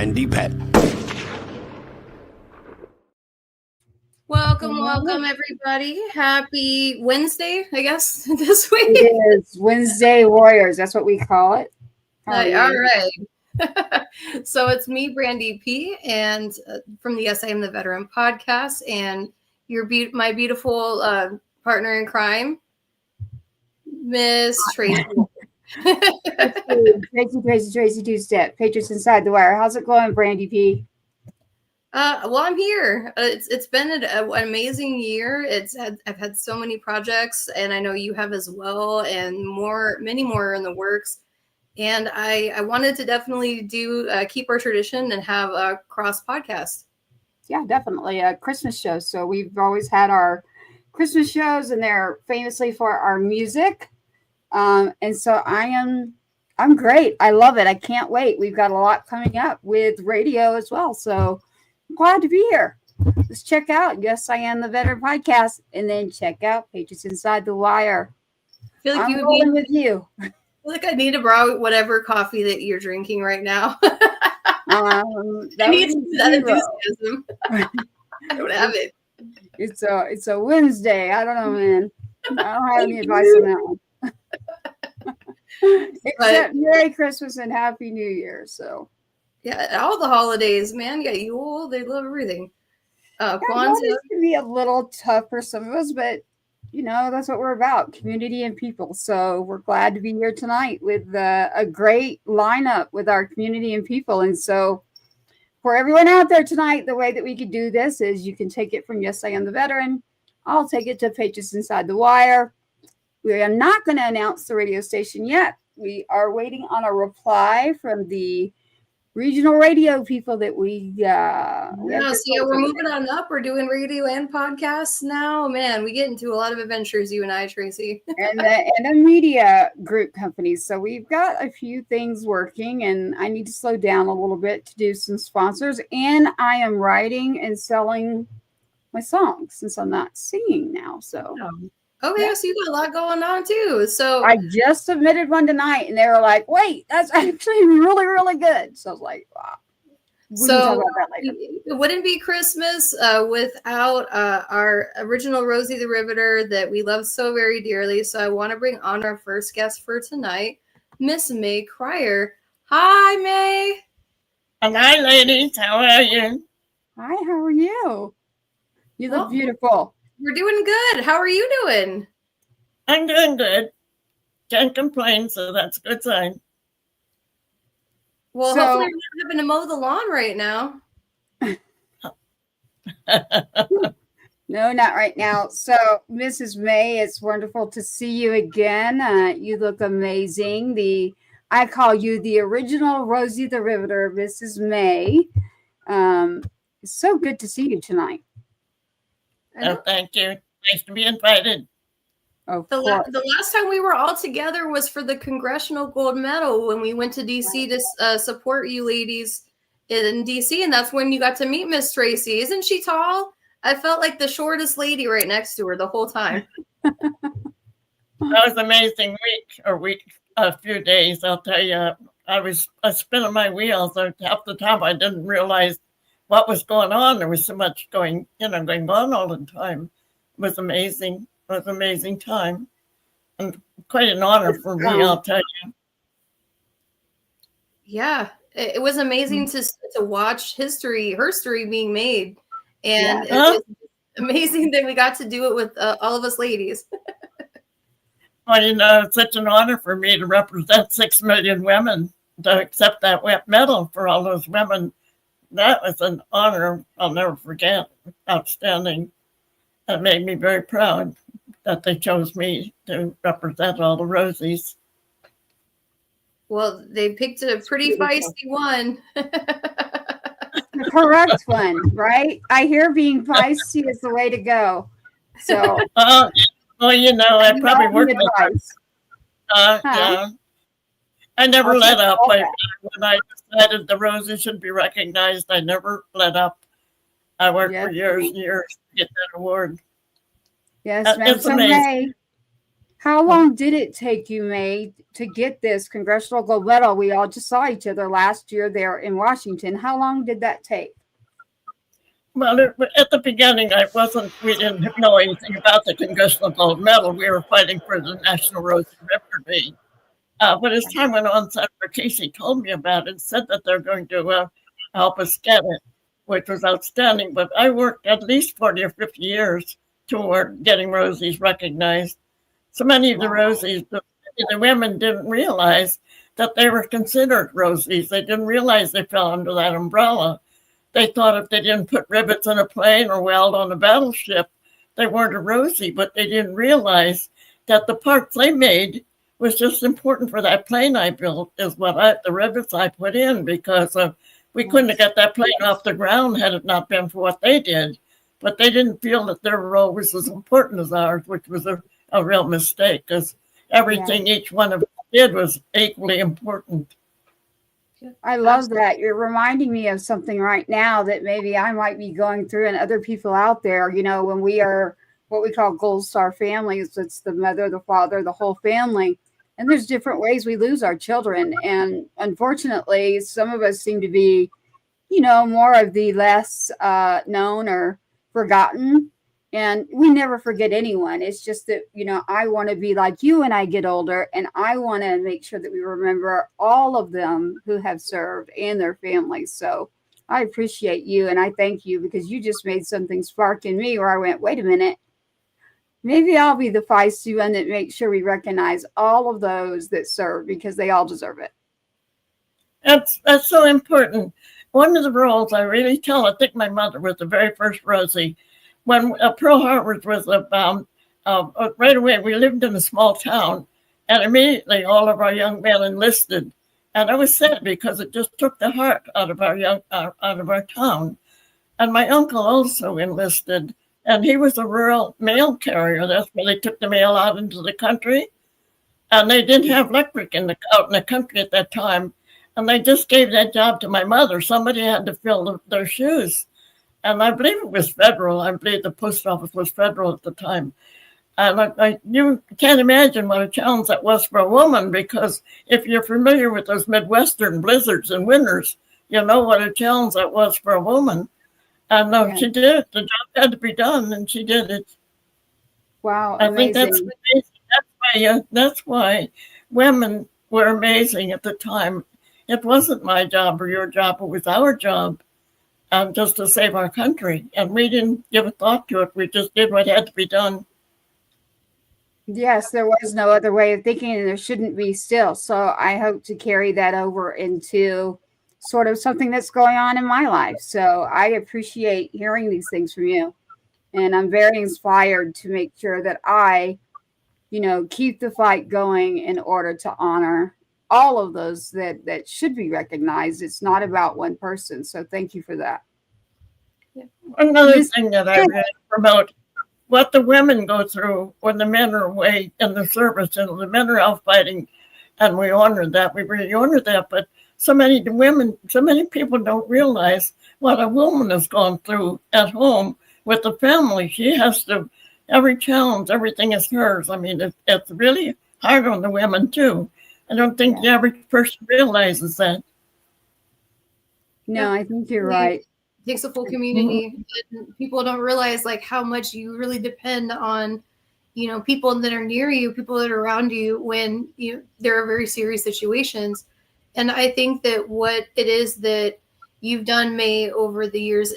Brandy Pet. Welcome, everybody. Happy Wednesday, I guess, this week. It is Wednesday Warriors. That's what we call it. All right. So it's me, Brandy P, and from the Yes, I Am the Veteran podcast, and my beautiful partner in crime, Miss Tracy. Tracy Two-Step, Patriots Inside the Wire. How's it going, Brandy P? Well, I'm here. It's been an amazing year. I've had so many projects, and I know you have as well, and many more in the works. And I wanted to definitely keep our tradition and have a cross podcast. Yeah, definitely a Christmas show. So we've always had our Christmas shows, and they're famously for our music. And so I'm great. I love it. I can't wait. We've got a lot coming up with radio as well. So I'm glad to be here. Let's check out Yes, I Am the Veteran podcast, and then check out Patriots Inside the Wire. I feel like I'm rolling with you. I feel like I need to borrow whatever coffee that you're drinking right now. I need that enthusiasm. I don't have it. It's a Wednesday. I don't know, man. I don't have any advice on that one. Except Merry Christmas and Happy New Year. So yeah, all the holidays, man. Yeah, Yule, they love everything. Kwanzaa can be a little tough for some of us, but you know, that's what we're about, community and people. So we're glad to be here tonight with a great lineup with our community and people. And so for everyone out there tonight, the way that we could do this is you can take it from Yes, I Am the Veteran. I'll take it to Patriots Inside the Wire. We are not going to announce the radio station yet. We are waiting on a reply from the regional radio people that we're moving on up. We're doing radio and podcasts now. Man, we get into a lot of adventures, you and I, Tracy. and a media group companies. So we've got a few things working, and I need to slow down a little bit to do some sponsors. And I am writing and selling my songs since I'm not singing now. So okay, yeah. So you got a lot going on too. So I just submitted one tonight, and they were like, "Wait, that's actually really, really good." So I was like, "Wow." So it wouldn't be Christmas without our original Rosie the Riveter that we love so very dearly. So I want to bring on our first guest for tonight, Miss May Cryer. Hi, May. And hi, ladies. How are you? Hi, how are you? You look beautiful. We're doing good. How are you doing? I'm doing good. Can't complain, so that's a good sign. Well, hopefully we're not having to mow the lawn right now. No, not right now. So, Mrs. May, it's wonderful to see you again. You look amazing. I call you the original Rosie the Riveter, Mrs. May. It's so good to see you tonight. Oh, thank you. Nice to be invited. The last time we were all together was for the Congressional Gold Medal when we went to DC to support you ladies in DC, and that's when you got to meet Miss Tracy. Isn't she tall? I felt like the shortest lady right next to her the whole time. That was an amazing a few days. I'll tell you, I was spinning my wheels. Half the time I didn't realize what was going on. There was so much going on all the time. It was amazing. It was an amazing time, and quite an honor for me, I'll tell you. Yeah, it was amazing to watch her story being made, and it was amazing that we got to do it with all of us ladies. Well, it's such an honor for me to represent 6 million women, to accept that medal for all those women. That was an honor I'll never forget. Outstanding. It made me very proud that they chose me to represent all the Rosies. Well, they picked a pretty feisty one. The correct one, right? I hear being feisty is the way to go. So, I probably worked with her. Yeah. I never let up. When I decided the Rosies should be recognized, I never let up. I worked for years and years to get that award. Yes, ma'am. So, May, How long did it take you, May, to get this Congressional Gold Medal? We all just saw each other last year there in Washington. How long did that take? Well, at the beginning, we didn't know anything about the Congressional Gold Medal. We were fighting for the National Rosie River Day. But as time went on, Senator Casey told me about it and said that they're going to help us get it, which was outstanding. But I worked at least 40 or 50 years toward getting Rosies recognized. So many of the Rosies, the women didn't realize that they were considered Rosies. They didn't realize they fell under that umbrella. They thought if they didn't put rivets on a plane or weld on a battleship, they weren't a Rosie, but they didn't realize that the parts they made was just important for that plane I built, is the rivets I put in, because we couldn't have got that plane off the ground had it not been for what they did. But they didn't feel that their role was as important as ours, which was a real mistake, because everything each one of us did was equally important. I love that. You're reminding me of something right now that maybe I might be going through, and other people out there, when we are what we call Gold Star families, it's the mother, the father, the whole family. And there's different ways we lose our children. And unfortunately, some of us seem to be, more of the less known or forgotten. And we never forget anyone. It's just that, I want to be like you when I get older. And I want to make sure that we remember all of them who have served and their families. So I appreciate you. And I thank you, because you just made something spark in me where I went, wait a minute. Maybe I'll be the feisty one that makes sure we recognize all of those that serve, because they all deserve it. That's so important. One of the roles I really I think my mother was the very first Rosie. When Pearl Harbor was about, right away, we lived in a small town, and immediately all of our young men enlisted. And I was sad, because it just took the heart out of our town. And my uncle also enlisted, and he was a rural mail carrier. That's where they took the mail out into the country. And they didn't have electric out in the country at that time. And they just gave that job to my mother. Somebody had to fill their shoes. And I believe it was federal. I believe the post office was federal at the time. And you can't imagine what a challenge that was for a woman, because if you're familiar with those Midwestern blizzards and winters, you know what a challenge that was for a woman. And she did it. The job had to be done, and she did it. Wow, I think that's amazing. That's why women were amazing at the time. It wasn't my job or your job, it was our job. Just to save our country. And we didn't give a thought to it. We just did what had to be done. Yes, there was no other way of thinking, and there shouldn't be still. So I hope to carry that over into sort of something that's going on in my life. So I appreciate hearing these things from you. And I'm very inspired to make sure that I, keep the fight going in order to honor all of those that should be recognized. It's not about one person. So thank you for that. Another thing that I really promote, what the women go through when the men are away in the service, and the men are out fighting, and we honor that. We really honor that. But so many people don't realize what a woman has gone through at home with the family. She has to, every challenge, everything is hers. I mean, it's really hard on the women too. I don't think the average person realizes that. No, I think you're right. It takes a full community. Mm-hmm. People don't realize how much you really depend on, people that are near you, people that are around you when there are very serious situations. And I think that what it is that you've done, May, over the years,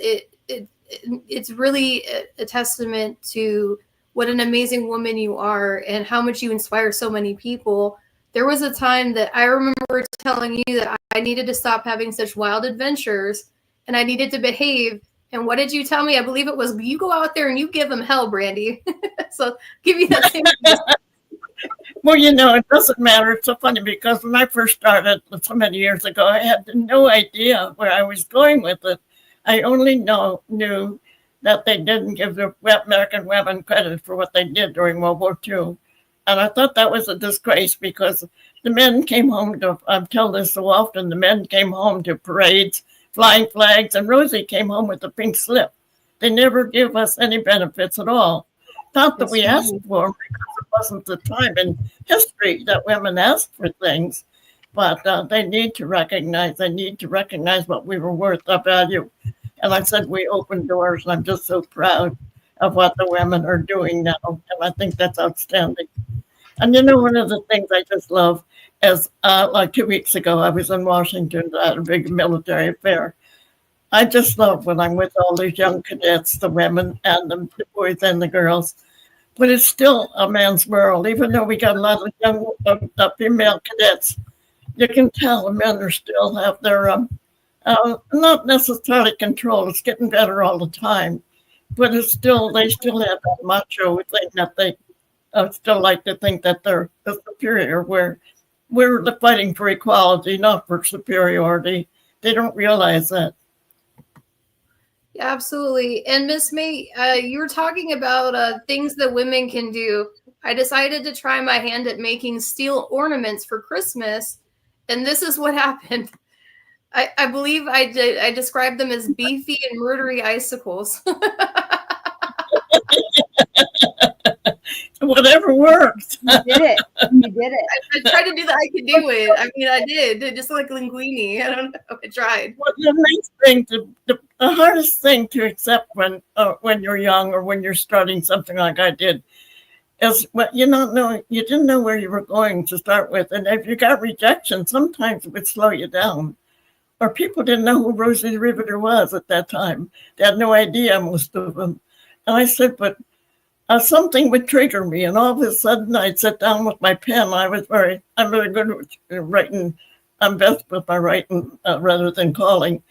it's really a testament to what an amazing woman you are and how much you inspire so many people. There was a time that I remember telling you that I needed to stop having such wild adventures and I needed to behave. And what did you tell me? I believe it was, you go out there and you give them hell, Brandy. So give you that same. Well, it doesn't matter. It's so funny, because when I first started so many years ago, I had no idea where I was going with it. I only knew that they didn't give the American women credit for what they did during World War II. And I thought that was a disgrace, because the men came home to, I tell this so often, the men came home to parades, flying flags, and Rosie came home with a pink slip. They never give us any benefits at all. Not that we asked for them, because wasn't the time in history that women asked for things, but they need to recognize what we were worth, our value. And I said, we opened doors, and I'm just so proud of what the women are doing now. And I think that's outstanding. And one of the things I just love is like 2 weeks ago, I was in Washington at a big military affair. I just love when I'm with all these young cadets, the women and the boys and the girls. But it's still a man's world, even though we got a lot of young female cadets. You can tell the men are still have their not necessarily control. It's getting better all the time, but they still have that macho thing that they still like to think that they're the superior. Where we're fighting for equality, not for superiority. They don't realize that. Yeah, absolutely. And Miss May, you were talking about things that women can do. I decided to try my hand at making steel ornaments for Christmas, and this is what happened. I believe I did. I described them as beefy and murdery icicles. Whatever works. You did it. You did it. I tried to do that. I could do it. I mean, I did. Just like linguine. I don't know. I tried. Well, the nice thing, the hardest thing to accept when you're young or when you're starting something like I did is you didn't know where you were going to start with. And if you got rejection, sometimes it would slow you down. Or people didn't know who Rosie the Riveter was at that time. They had no idea, most of them. And I said, but something would trigger me, and all of a sudden I'd sit down with my pen. I'm very good with writing. I'm best with my writing rather than calling.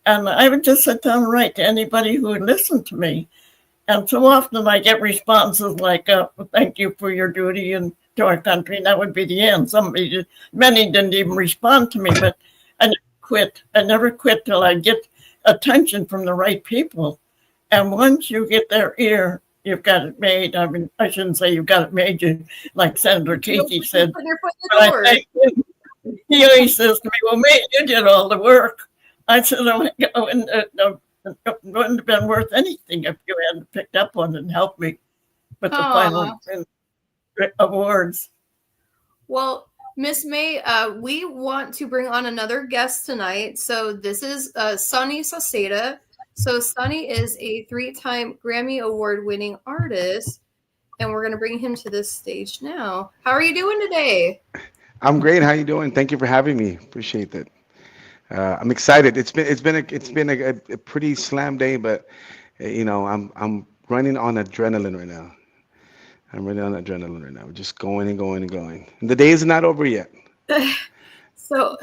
And I would just sit down and write to anybody who would listen to me. And so often I get responses like, thank you for your duty and to our country. And that would be the end. Many didn't even respond to me, but I never quit. I never quit till I get attention from the right people. And once you get their ear, you've got it made. I mean, I shouldn't say you've got it made, like Senator Keithy said. He always says to me, well, May, you did all the work. I said, it wouldn't have been worth anything if you hadn't picked up on it and helped me with the final awards. Well, Miss May, we want to bring on another guest tonight. So this is Sonny Sauceda. So Sonny is a 3-time Grammy Award-winning artist, and we're going to bring him to this stage now. How are you doing today? I'm great. How you doing? Thank you for having me. Appreciate that. I'm excited. It's been a pretty slam day, but I'm running on adrenaline right now. We're just going and going and going. And the day is not over yet. So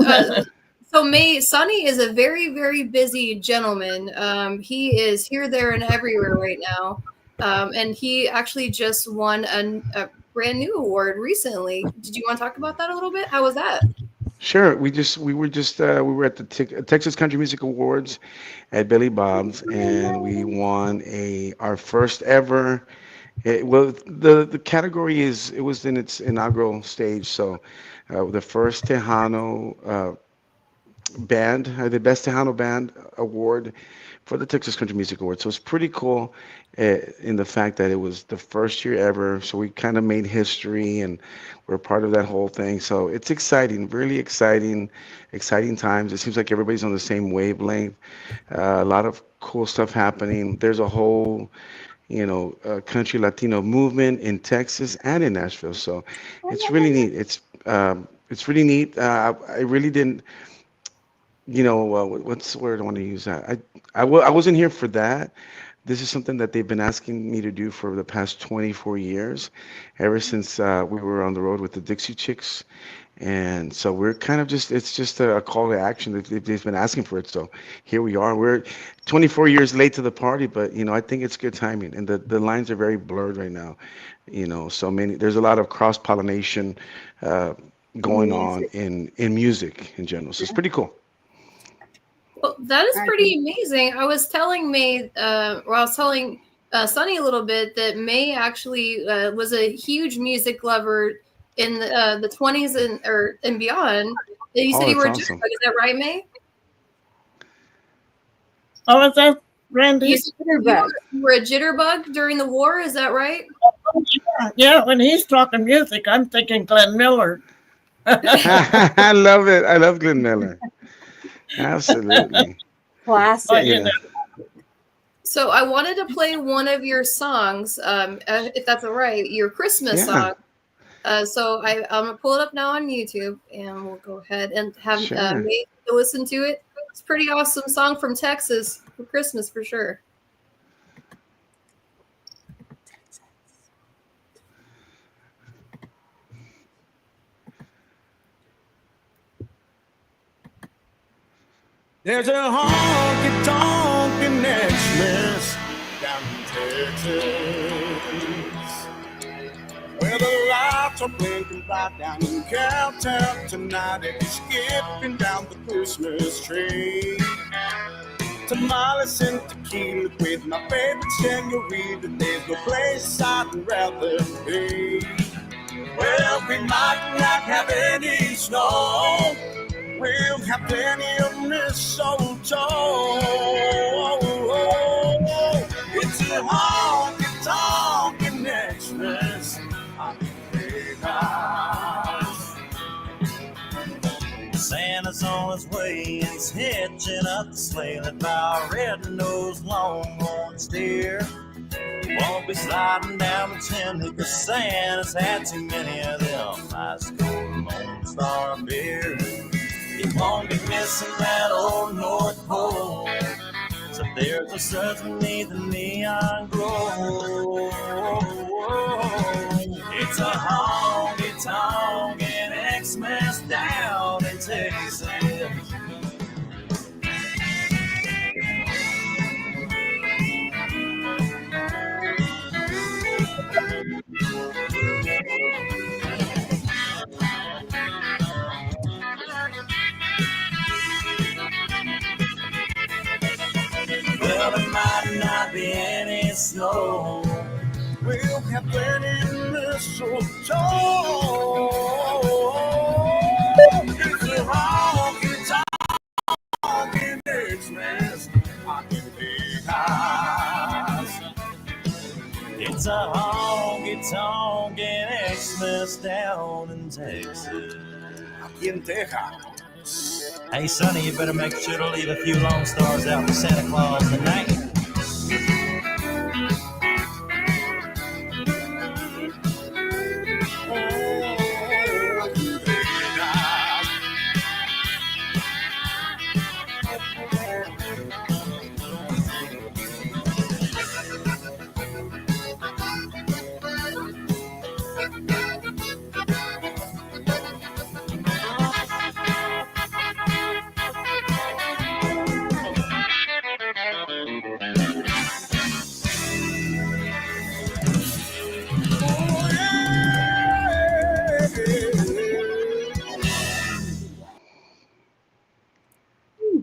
Sonny is a very, very busy gentleman. He is here, there, and everywhere right now. And he actually just won a brand new award recently. Did you want to talk about that a little bit? How was that? Sure. We were at the Texas Country Music Awards at Billy Bob's, and we won our first ever. The category it was in its inaugural stage. So the first Tejano band, the Best Tejano Band Award for the Texas Country Music Awards. So it's pretty cool in the fact that it was the first year ever. So we kind of made history, and we're part of that whole thing. So it's exciting, really exciting times. It seems like everybody's on the same wavelength. A lot of cool stuff happening. There's a whole country Latino movement in Texas and in Nashville. So it's really neat. It's really neat. I really didn't. What's the word I want to use? I wasn't here for that. This is something that they've been asking me to do for the past 24 years, ever since we were on the road with the Dixie Chicks. And so we're kind of it's just a call to action. They've been asking for it. So here we are. We're 24 years late to the party, but, I think it's good timing. And the lines are very blurred right now. There's a lot of cross-pollination going on in music in general. So it's pretty cool. Well, that is pretty amazing. I was telling May, I was telling Sonny a little bit that May actually was a huge music lover in the 20s and beyond. You said you were awesome. Is that right, May? Oh, Randy. You were a jitterbug during the war, is that right? Yeah, when he's talking music, I'm thinking Glenn Miller. I love it. I love Glenn Miller. Absolutely. Classic. Yeah. So I wanted to play one of your songs, if that's all right, your Christmas song. So I'm gonna pull it up now on YouTube, and we'll go ahead and have May listen to it. It's a pretty awesome song from Texas for Christmas for sure. There's a honky-tonkin' Xmas down in Texas, where the lights are blinking bright down in Cowtown tonight. And you're skipping down the Christmas tree. Tamales and tequila with my favorite senorita. There's no place I'd rather be. Well, we might not have any snow. We'll have plenty of mistletoe. It's a honky-tonkin' Xmas on Vegas. Santa's on his way, he's hitching up the sleigh led by a red-nosed longhorn steer. He won't be sliding down the chimney, 'cause Santa's had too many of them ice cold Lone Star beers. He won't be missing that old North Pole. So there's a search beneath the neon glow. It's a honky-tonkin' Xmas down in Texas. Well, there might not be any snow. We'll have plenty of mistletoe. It's a honky-tonkin' Xmas on the big house. It's a honky-tonkin' Xmas down in Texas. Aquí en Texas. Hey, Sonny, you better make sure to leave a few Lone Stars out for Santa Claus tonight.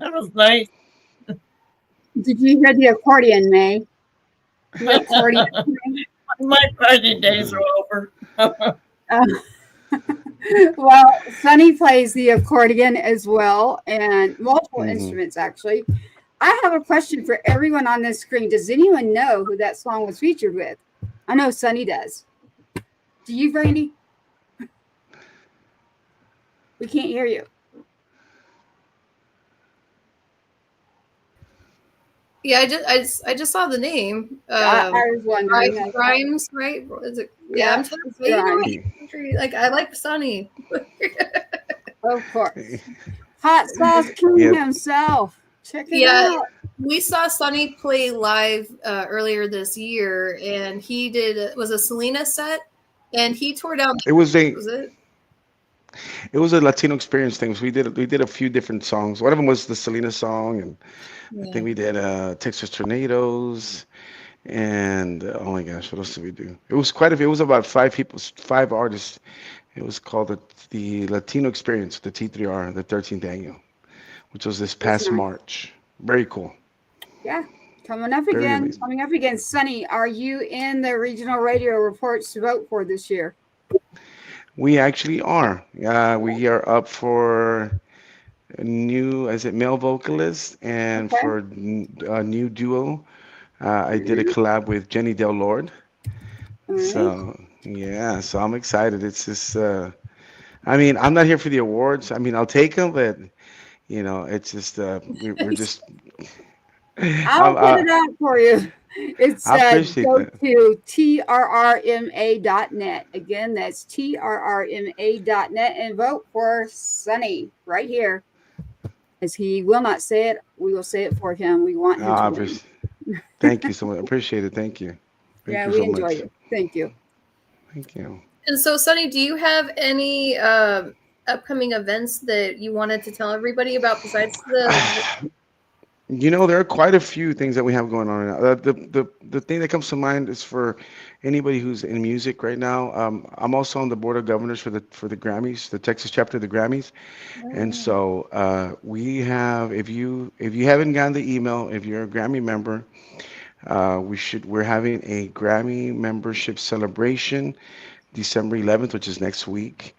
That was nice. Did you hear the accordion, May? The accordion. My Friday days are over. Well, Sonny plays the accordion as well, and multiple instruments, actually. I have a question for everyone on this screen. Does anyone know who that song was featured with? I know Sonny does. Do you, Brandy? We can't hear you. Yeah, I just saw the name. I was wondering. Grimes, right? Is it? Yeah, I'm like I like Sonny. Of course. Hot Sauce King himself. Check it out. We saw Sonny play live earlier this year, and he was a Selena set, and he tore down. It was a Latino experience thing. So we did a few different songs. One of them was the Selena song, and I think we did Texas Tornadoes, and oh my gosh, what else did we do? It was it was about 5 artists. It was called the Latino Experience, the T3R, the 13th annual, which was this past March. Very cool. Yeah, coming up again. Sonny, are you in the regional radio reports to vote for this year? We actually are. We are up for new, is it male vocalist, and Okay. for a new duo, I did a collab with Jenny Del Lord. All right. So yeah, so I'm excited. It's just, I mean, I'm not here for the awards. I mean, I'll take them, but it's just, we're just, I'll I'm, put it out for you. It's I appreciate go that. to trrma.net. Again, that's trrma.net and vote for Sonny right here. As he will not say it, we will say it for him. We want him to I win. appreciate, thank you so much. I appreciate it. Thank you. Thank Yeah, you we so enjoy much. you. Thank you. Thank you. And so, Sunny, do you have any upcoming events that you wanted to tell everybody about besides the? There are quite a few things that we have going on right now. The thing that comes to mind is for anybody who's in music right now. I'm also on the board of governors for the Grammys, the Texas chapter of the Grammys, and so we have. If you haven't gotten the email, if you're a Grammy member, we're having a Grammy membership celebration December 11th, which is next week.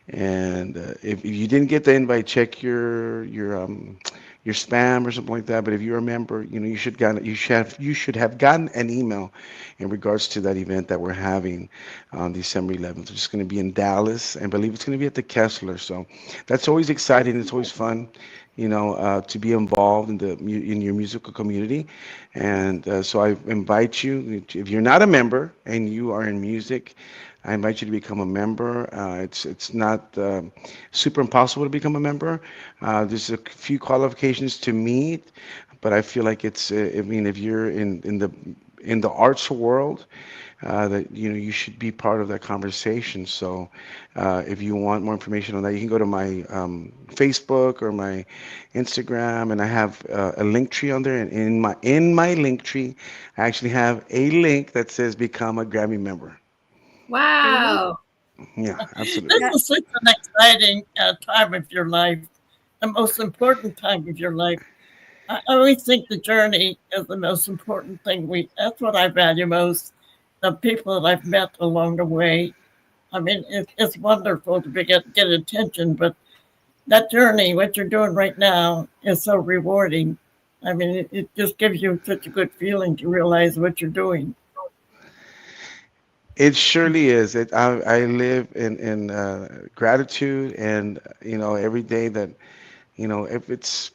And if you didn't get the invite, check your spam or something like that. But if you remember, you should have gotten an email in regards to that event that we're having on December 11th. It's going to be in Dallas, and I believe it's going to be at the Kessler. So that's always exciting. It's always fun, to be involved in your musical community. And so I invite you, if you're not a member and you are in music, I invite you to become a member. It's not super impossible to become a member. There's a few qualifications to meet, but I feel like I mean, if you're in the arts world, that you should be part of that conversation. So, if you want more information on that, you can go to my Facebook or my Instagram, and I have a link tree on there. And in my link tree, I actually have a link that says "Become a Grammy member." Wow. Yeah, This absolutely. Yeah. is such an exciting time of your life, the most important time of your life. I always think the journey is the most important thing. That's what I value most. The people that I've met along the way. I mean, it's wonderful to get attention, but that journey, what you're doing right now, is so rewarding. I mean, it just gives you such a good feeling to realize what you're doing. It surely is. I live in gratitude, and every day that if it's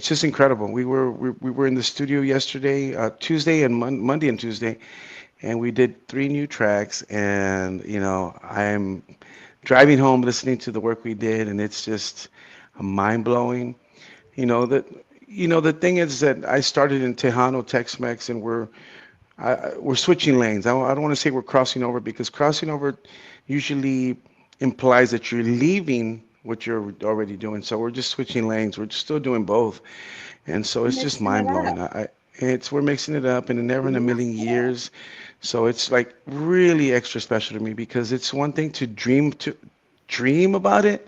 just incredible. We were in the studio yesterday, Tuesday and Monday and Tuesday, and we did three new tracks. And I'm driving home listening to the work we did, and it's just mind blowing. That the thing is that I started in Tejano, Tex-Mex, and we're switching lanes. I don't want to say we're crossing over, because crossing over usually implies that you're leaving what you're already doing. So we're just switching lanes. We're still doing both, and so it's just Mixing it mind blowing. up. We're mixing it up, and never in a million Yeah. years. So it's like really extra special to me, because it's one thing to dream about it,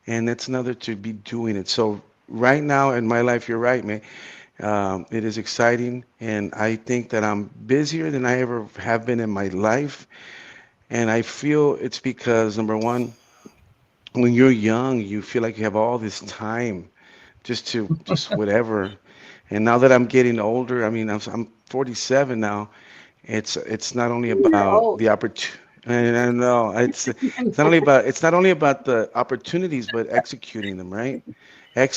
and it's another to be doing it. So right now in my life, you're right, man. It is exciting, and I think that I'm busier than I ever have been in my life. And I feel it's because, number one, when you're young, you feel like you have all this time just whatever. And now that I'm getting older, I mean, I'm 47 now. It's not only You're about old. the opportunity. And I know it's not only about the opportunities, but executing them, right? You think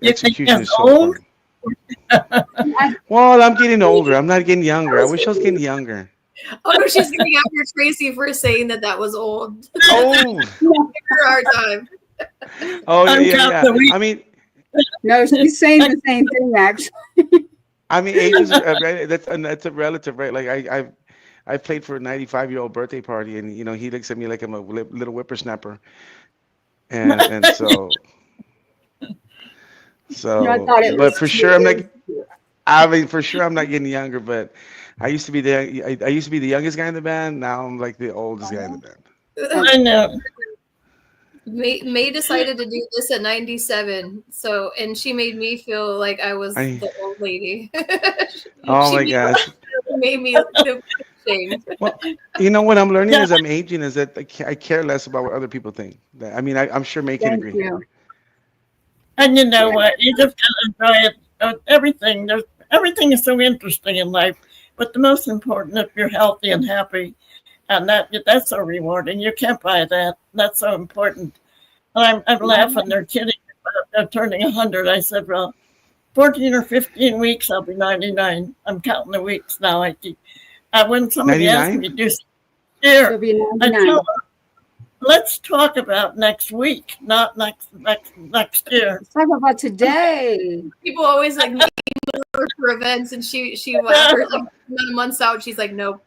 Execution it's is so old? important. I, Well, I'm getting older. I'm not getting younger. I wish I was getting younger. Oh no, she's getting after Tracy for saying that was old. Oh, For our time. oh yeah, yeah, Uncount yeah. the week. no, she's saying the same thing, actually. I mean, age is that's a relative, right? Like I played for a 95-year-old birthday party, and he looks at me like I'm a little whippersnapper, and I thought it but was for sure I'm not. cute. I mean, for sure I'm not getting younger, but I used to be the youngest guy in the band. Now I'm like the oldest guy in the band. I know. May decided to do this at 97, and she made me feel like I was I the old lady. Oh She my gosh. made me feel ashamed. Well, what I'm learning Yeah, as I'm aging is that I care less about what other people think. I mean, I'm sure May can Thank agree. you. And you know what? You just gotta enjoy it. Everything is so interesting in life. But the most important, if you're healthy and happy, and that's so rewarding. You can't buy that. That's so important. And I'm laughing. They're kidding about they're turning 100. I said, well, 14 or 15 weeks, I'll be 99. I'm counting the weeks now. When somebody asks me to do something here, You'll be I 99. tell them, let's talk about next week, not next year. Let's talk about today. People always like me for events, and she for, like amount of months out, she's like, nope.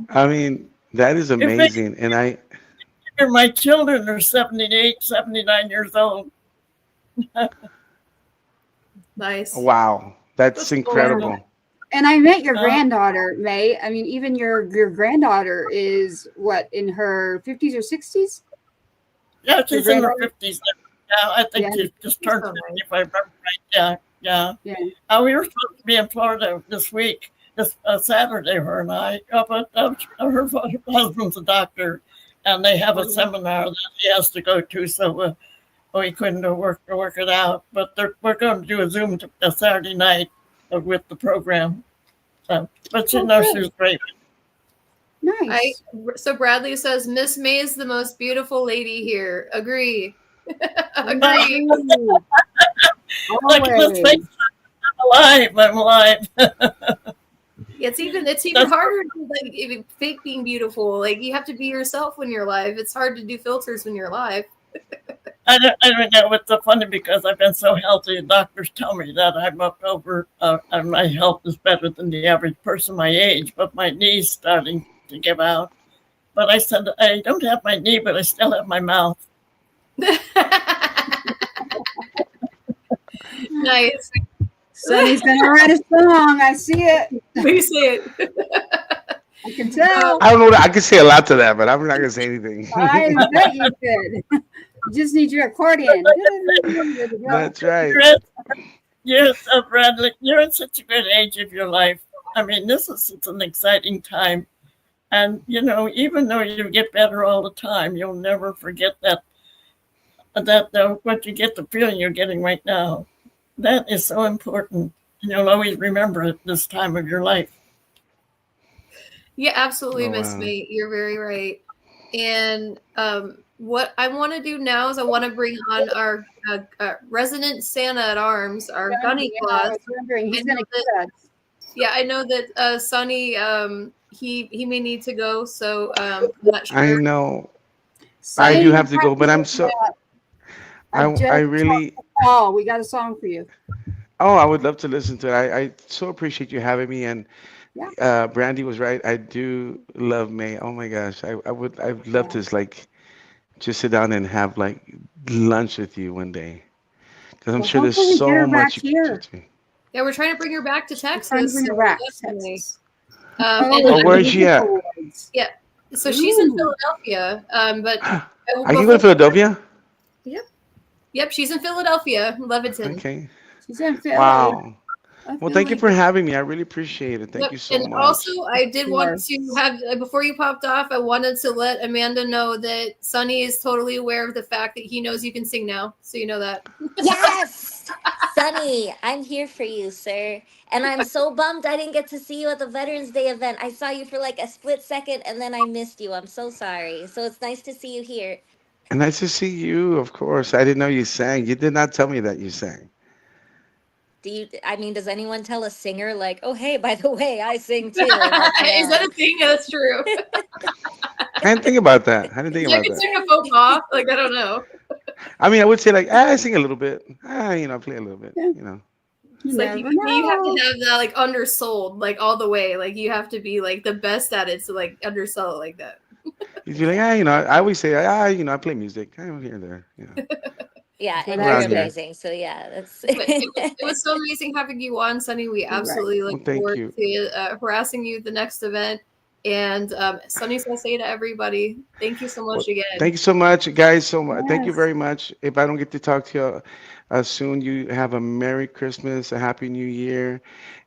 I mean, that is amazing. And My children are 78, 79 years old. Nice. wow, that's incredible. And I met your granddaughter, May. I mean, even your granddaughter is what, in her 50s or 60s? Yeah, she's in her 50s. Yeah, I think she just turned so 50, nice. if I remember right. Yeah. We were supposed to be in Florida this week, this Saturday, her and I. But her husband's a doctor, and they have a seminar that he has to go to, so we couldn't work it out. But we're going to do a Zoom Saturday night with the program. So, but she knows she was great. Nice. So Bradley says Miss May is the most beautiful lady here. Agree. Agree. Like, let's face it, I'm alive. It's even harder to like even fake being beautiful. Like you have to be yourself when you're live. It's hard to do filters when you're live. I don't know what's so funny because I've been so healthy. Doctors tell me that I'm up over, and my health is better than the average person my age, but my knee's starting to give out. But I said, I don't have my knee, but I still have my mouth. Nice. Sonny's gonna write a song. I see it. We see it. I can tell. I don't know. I can say a lot to that, but I'm not gonna say anything. I bet you could. You just need your accordion. That's right. Yes, Bradley, you're at such a good age of your life. I mean, this is such an exciting time. And, you know, even though you get better all the time, you'll never forget that what you get, the feeling you're getting right now. That is so important. And you'll always remember it this time of your life. Yeah, absolutely, Oh, Miss wow. May. You're very right. And what I want to do now is I want to bring on our resident Santa at Arms, our Gunny I Claus. was wondering, he's gonna get us. Yeah, I know that Sonny, he may need to go, so I'm not sure. I know. Sonny, I do have to go, but I'm so. I just really. Oh, we got a song for you. Oh, I would love to listen to it. I so appreciate you having me. And Brandy was right. I do love May. Oh my gosh, I'd love to just sit down and have like lunch with you one day, because I'm sure hopefully there's get her so back much you here. can teach me. Yeah, we're trying to bring her back to Trying to Texas. bring her so back to definitely. Texas. Oh, where is she at? So she's in Ooh. Philadelphia, but I can go to Philadelphia. Yep, she's in Philadelphia, Leviton. Okay. She's in Philly. Wow. I Well, feel thank you like- for having me. I really appreciate it. Thank Yep, you so and much. also, I did want Yes. to have before you popped off. I wanted to let Amanda know that Sonny is totally aware of the fact that he knows you can sing now, so you know that. Yes, Sonny, I'm here for you, sir. And I'm so bummed I didn't get to see you at the Veterans Day event. I saw you for like a split second and then I missed you. I'm so sorry. So it's nice to see you here. And nice to see you, of course. I didn't know you sang. You did not tell me that you sang. Does anyone tell a singer like, oh, hey, by the way, I sing too? Like, Is that a thing? That's true. I didn't think about that. I didn't think I about could that. sing a faux pas. Like I don't know. I mean, I would say like, I sing a little bit. I play a little bit. You It's like never you have know. to have that like undersold like all the way. Like you have to be like the best at it to like undersell it like that. You'd be like, I always say, I play music. I'm here and there. Yeah, and Around you're there. amazing. So yeah, that's But it was so amazing having you on, Sonny. We absolutely Well, look thank forward you. to harassing you at the next event. And Sunny Say to everybody, thank you so Well, much again. thank you so much, guys. So much. Thank you Yes. very much. If I don't get to talk to you soon, you have a Merry Christmas, a Happy New Year,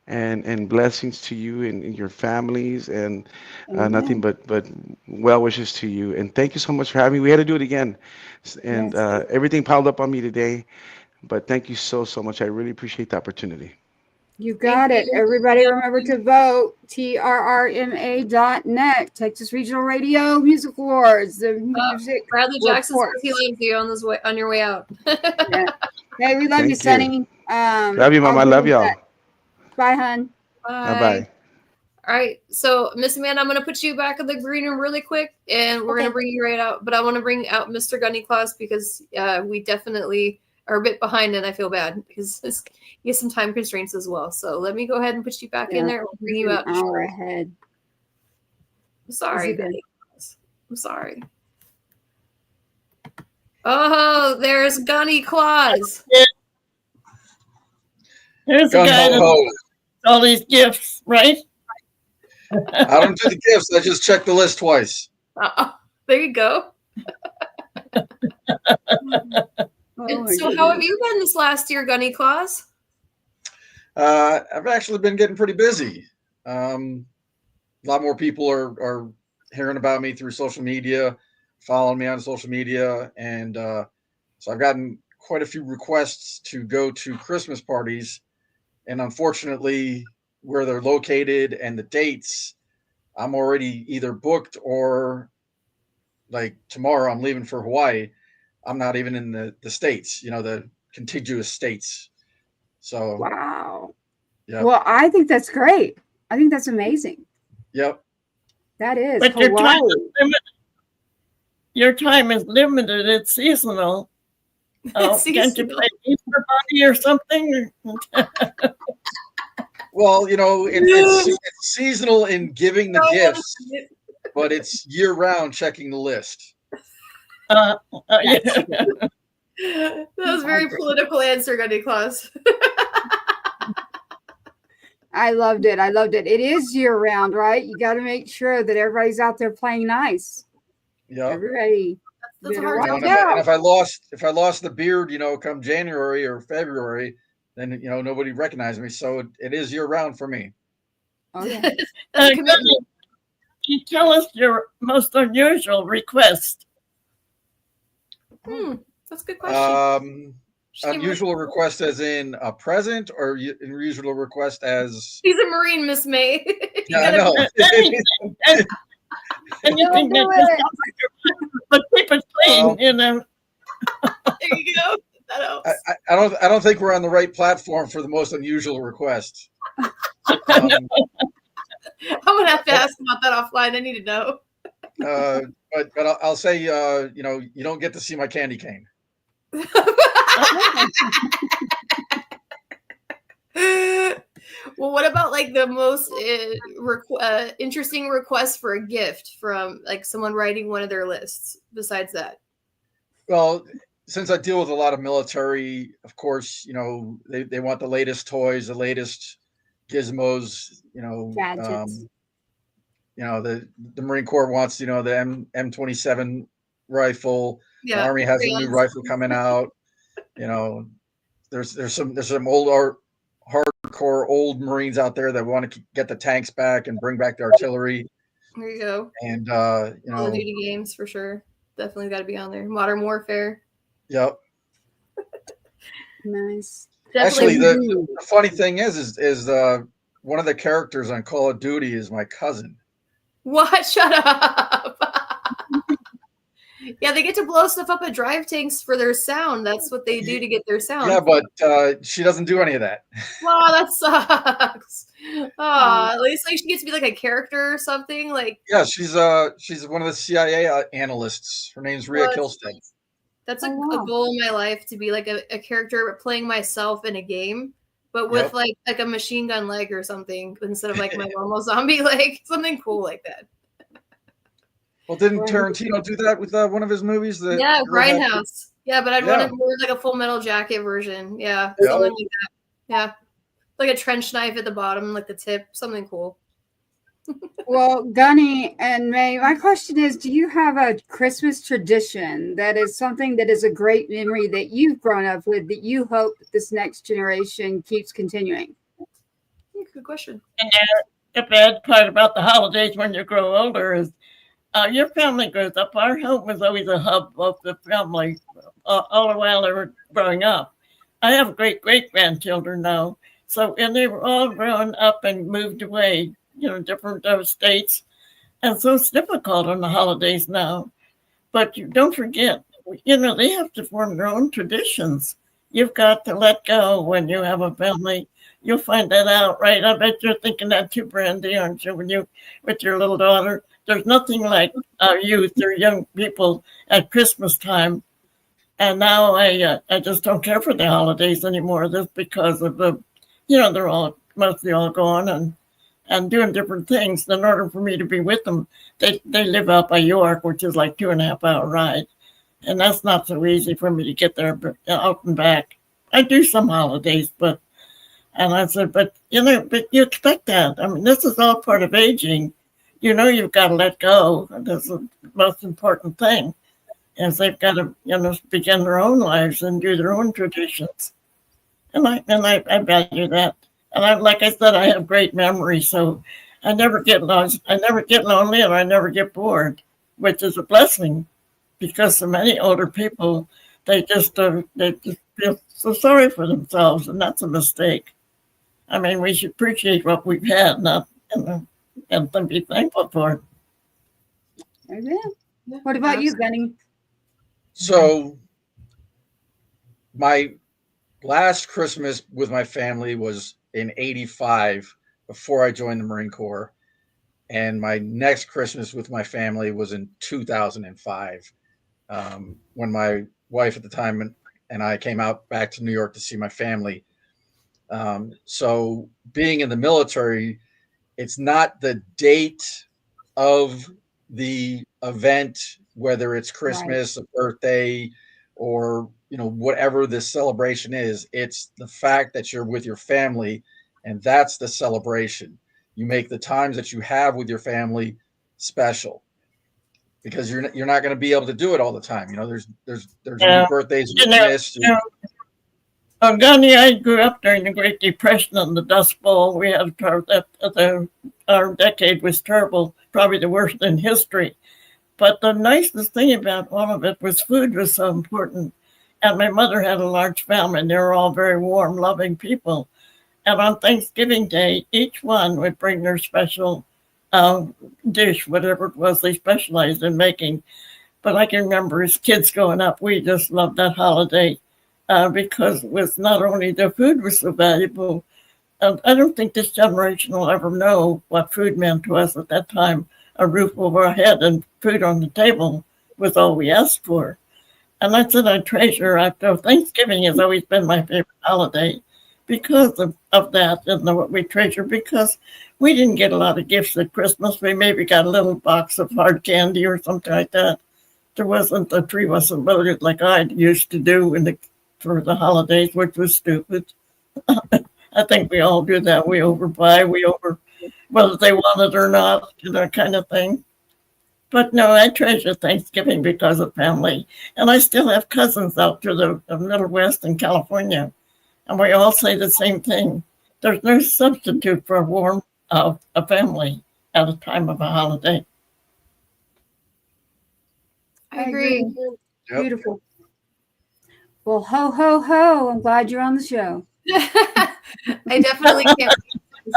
and blessings to you and your families, and nothing Amen. but well wishes to you. And thank you so much for having me. We had to do it again, and Yes. everything piled up on me today. But thank you so much. I really appreciate the opportunity. You Thank got it. you. Everybody remember to vote. TRRMA.net, Texas Regional Radio Music Awards. The music Bradley Jackson says report. he loves you on your way out. Yeah. Hey, we love you, Thank you. Sonny. Love you, Mom. I I'll love do y'all. that. Bye, hun. Bye. Bye. All right, so Miss Amanda, I'm gonna put you back in the green room really quick, and we're gonna Okay. bring you right out. But I want to bring out Mr. Gunny Claus because we definitely are a bit behind, and I feel bad because he has some time constraints as well. So let me go ahead and put you back in Yeah, there. We'll bring you an out. hour ahead. I'm sorry, Is it Gunny Claus. I'm sorry. Oh, there's Gunny Claus. Here's the Gun guy ho that ho. all these gifts, right? I don't do the gifts. I just check the list twice. There you go. Oh, And my so, how have goodness. you been this last year, Gunny Claus? I've actually been getting pretty busy. A lot more people are hearing about me through social media, following me on social media, and so I've gotten quite a few requests to go to Christmas parties, and unfortunately, where they're located and the dates, I'm already either booked or like tomorrow I'm leaving for Hawaii. I'm not even in the states, the contiguous states. So, Wow. yeah, Well, I think that's great. I think that's amazing. yep. That is But your time Hawaii. is limited. Your time is limited. It's seasonal. Oh, can't you Seasonal. play Easter Bunny or something? Well, it's seasonal in giving the gifts, but it's year round checking the list. Yeah. That was a very political answer, Gunny Claus. I loved it. I loved it. It is year round, right? You got to make sure that everybody's out there playing nice. Yeah. Everybody That's a better hard watch And out. if I lost the beard, come January or February, then nobody recognized me. So it is year round for me. Oh yeah. That's a commitment. Can you tell us your most unusual request? That's a good question. Just give her- Unusual request as in a present, or unusual request as He's a Marine, Miss May. You yeah, I gotta- know. Anything Don't that do just it. sounds like your but keep it clean, There you go. That helps. I don't think we're on the right platform for the most unusual request. I'm gonna have to ask about that offline. I need to know. But I'll say you don't get to see my candy cane. Well, what about like the most interesting request for a gift from like someone writing one of their lists? Besides that, Well, since I deal with a lot of military, of course, they want the latest toys, the latest gizmos. Gadgets. The Marine Corps wants the M27 rifle. The yeah, Army has a new crayons. rifle coming out. There's some hardcore old Marines out there that want to get the tanks back and bring back the artillery. There you go. And Call of Duty games for sure. Definitely got to be on there. Modern Warfare. yep. Nice. Actually, Definitely. the funny thing is one of the characters on Call of Duty is my cousin. What? Shut up. Yeah, they get to blow stuff up at drive tanks for their sound. That's what they do to get their sound. Yeah, but she doesn't do any of that. Wow, that sucks. Oh, at least like she gets to be like a character or something. Like Yeah, she's one of the CIA analysts. Her name's Rhea What? Kilstead. that's Oh, a wow. goal in my life to be like a character playing myself in a game, but with Yep. like a machine gun leg or something instead of like my normal zombie leg. Something cool like that. Well, didn't Right. Tarantino do that with one of his movies? Yeah, Grindhouse. Yeah, but I'd want Yeah. it more like a Full Metal Jacket version. Yeah, Yeah. something like that. Yeah, like a trench knife at the bottom, like the tip, something cool. Well, Gunny and May, my question is, do you have a Christmas tradition that is something that is a great memory that you've grown up with that you hope this next generation keeps continuing? Good question. And the bad part about the holidays when you grow older is your family grows up. Our home was always a hub of the family all the while they were growing up. I have great grandchildren now, and they were all grown up and moved away, different states, and so it's difficult on the holidays now. But you don't forget, they have to form their own traditions. You've got to let go when you have a family. You'll find that out, right? I bet you're thinking that too, Brandy, aren't you? When you with your little daughter, there's nothing like youth or young people at Christmas time. And now I just don't care for the holidays anymore, just because of they're all mostly all gone and doing different things. In order for me to be with them, they live out by York, which is like 2.5 hour ride, and that's not so easy for me to get there, but out and back. I do some holidays, and I said, but you expect that. I mean, this is all part of aging. You've got to let go. That's the most important thing. Is they've got to, begin their own lives and do their own traditions. And I value that. And like I said, I have great memory, so I never get lost. I never get lonely, and I never get bored, which is a blessing, because so many older people, they just feel so sorry for themselves, and that's a mistake. I mean, we should appreciate what we've had, and be thankful for it. Amen. What about you, Gunny? So my last Christmas with my family was in '85, before I joined the Marine Corps. And my next Christmas with my family was in 2005, when my wife at the time and I came out back to New York to see my family. So being in the military, it's not the date of the event, whether it's Christmas, a birthday, or whatever the celebration is. It's the fact that you're with your family, and that's the celebration. You make the times that you have with your family special, because you're not going to be able to do it all the time. There's birthdays you missed. Gunny, I grew up during the Great Depression and the Dust Bowl. We had our decade was terrible, probably the worst in history. But the nicest thing about all of it was food was so important. And my mother had a large family, and they were all very warm, loving people. And on Thanksgiving Day, each one would bring their special dish, whatever it was they specialized in making. But I can remember as kids growing up, we just loved that holiday because it was not only the food was so valuable. I don't think this generation will ever know what food meant to us at that time. A roof over our head and food on the table was all we asked for. And that's what I treasure. After Thanksgiving has always been my favorite holiday because of that, and what we treasure, because we didn't get a lot of gifts at Christmas. We maybe got a little box of hard candy or something like that. The tree wasn't loaded like I used to do for the holidays, which was stupid. I think we all do that. We overbuy, whether they want it or not, kind of thing. But no, I treasure Thanksgiving because of family. And I still have cousins out to the Middle West in California. And we all say the same thing. There's no substitute for a warm a family at a time of a holiday. I agree. Yep. Beautiful. Well, ho, ho, ho. I'm glad you're on the show. I definitely can't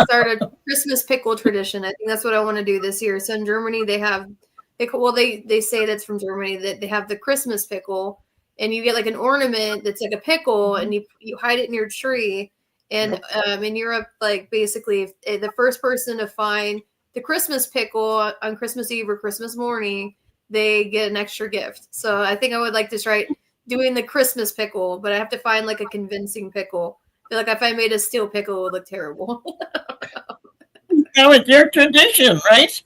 start a Christmas pickle tradition. I think that's what I want to do this year. So in Germany, they say that's from Germany, that they have the Christmas pickle, and you get like an ornament that's like a pickle, and you hide it in your tree. And in Europe, like basically, the first person to find the Christmas pickle on Christmas Eve or Christmas morning, they get an extra gift. So I think I would like to try doing the Christmas pickle, but I have to find like a convincing pickle. I feel like if I made a steel pickle, it would look terrible. Now it's your tradition, right?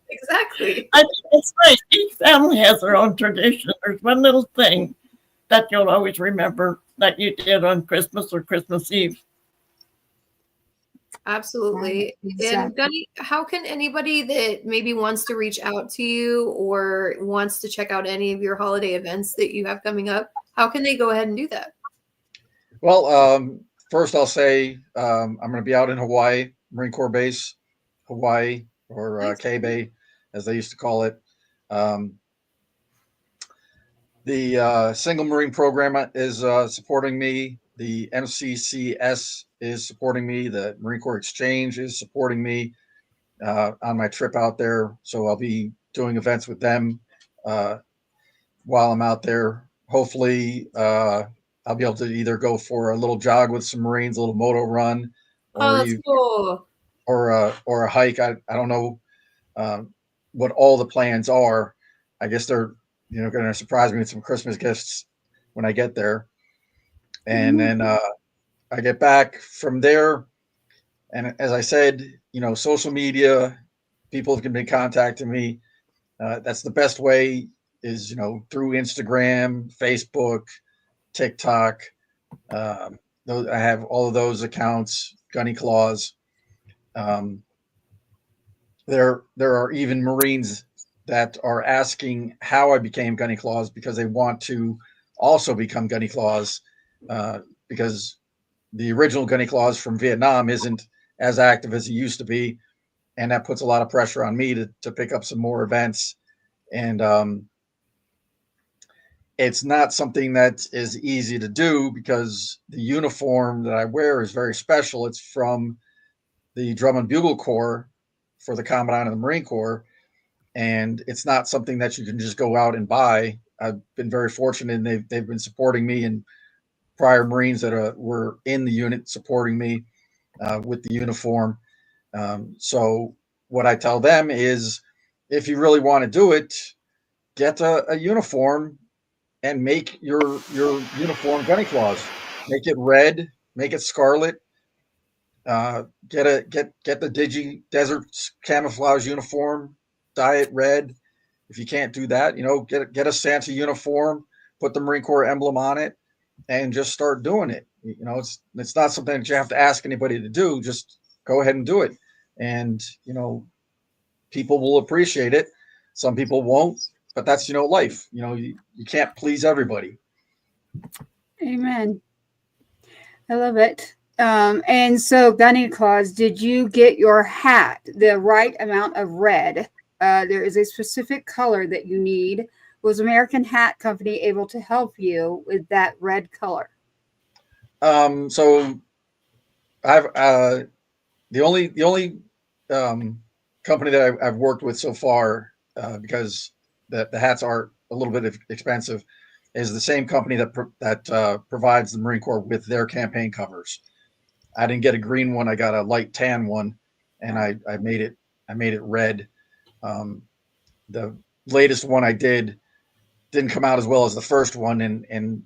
Exactly. I think it's nice. Each family has their own tradition. There's one little thing that you'll always remember that you did on Christmas or Christmas Eve. Absolutely. Right, And exactly. Gunny, how can anybody that maybe wants to reach out to you or wants to check out any of your holiday events that you have coming up, how can they go ahead and do that? Well, first I'll say I'm going to be out in Hawaii, Marine Corps Base, Hawaii, or Nice. K-Bay, as they used to call it. Um, the Single Marine Program is supporting me. The MCCS is supporting me. The Marine Corps Exchange is supporting me on my trip out there. So I'll be doing events with them while I'm out there. Hopefully, I'll be able to either go for a little jog with some Marines, a little moto run, Oh, or that's cool. or a hike. I don't know what all the plans are. I guess they're going to surprise me with some Christmas gifts when I get there, and then I get back from there. And as I said, social media, people have been contacting me. That's the best way is through Instagram, Facebook, TikTok. I have all of those accounts. Gunny Claws. There are even Marines that are asking how I became Gunny Claws because they want to also become Gunny Claws because the original Gunny Claws from Vietnam isn't as active as he used to be, and that puts a lot of pressure on me to pick up some more events. And it's not something that is easy to do because the uniform that I wear is very special. It's from the Drum and Bugle Corps for the Commandant of the Marine Corps, and it's not something that you can just go out and buy. I've been very fortunate, and they've been supporting me, and prior Marines that were in the unit supporting me with the uniform. So what I tell them is, if you really want to do it, get a uniform and make your uniform Gunny Claws. Make it red, make it scarlet. Get the Digi Desert camouflage uniform, dye it red. If you can't do that, get a Santa uniform, put the Marine Corps emblem on it, and just start doing it. It's not something that you have to ask anybody to do. Just go ahead and do it, and people will appreciate it. Some people won't, but that's life. You can't please everybody. Amen. I love it. And so, Gunny Claus, did you get your hat the right amount of red? There is a specific color that you need. Was American Hat Company able to help you with that red color? So I've the only company that I've worked with so far because the hats are a little bit expensive is the same company that provides the Marine Corps with their campaign covers. I didn't get a green one. I got a light tan one, and I made it red. The latest one I didn't come out as well as the first one, and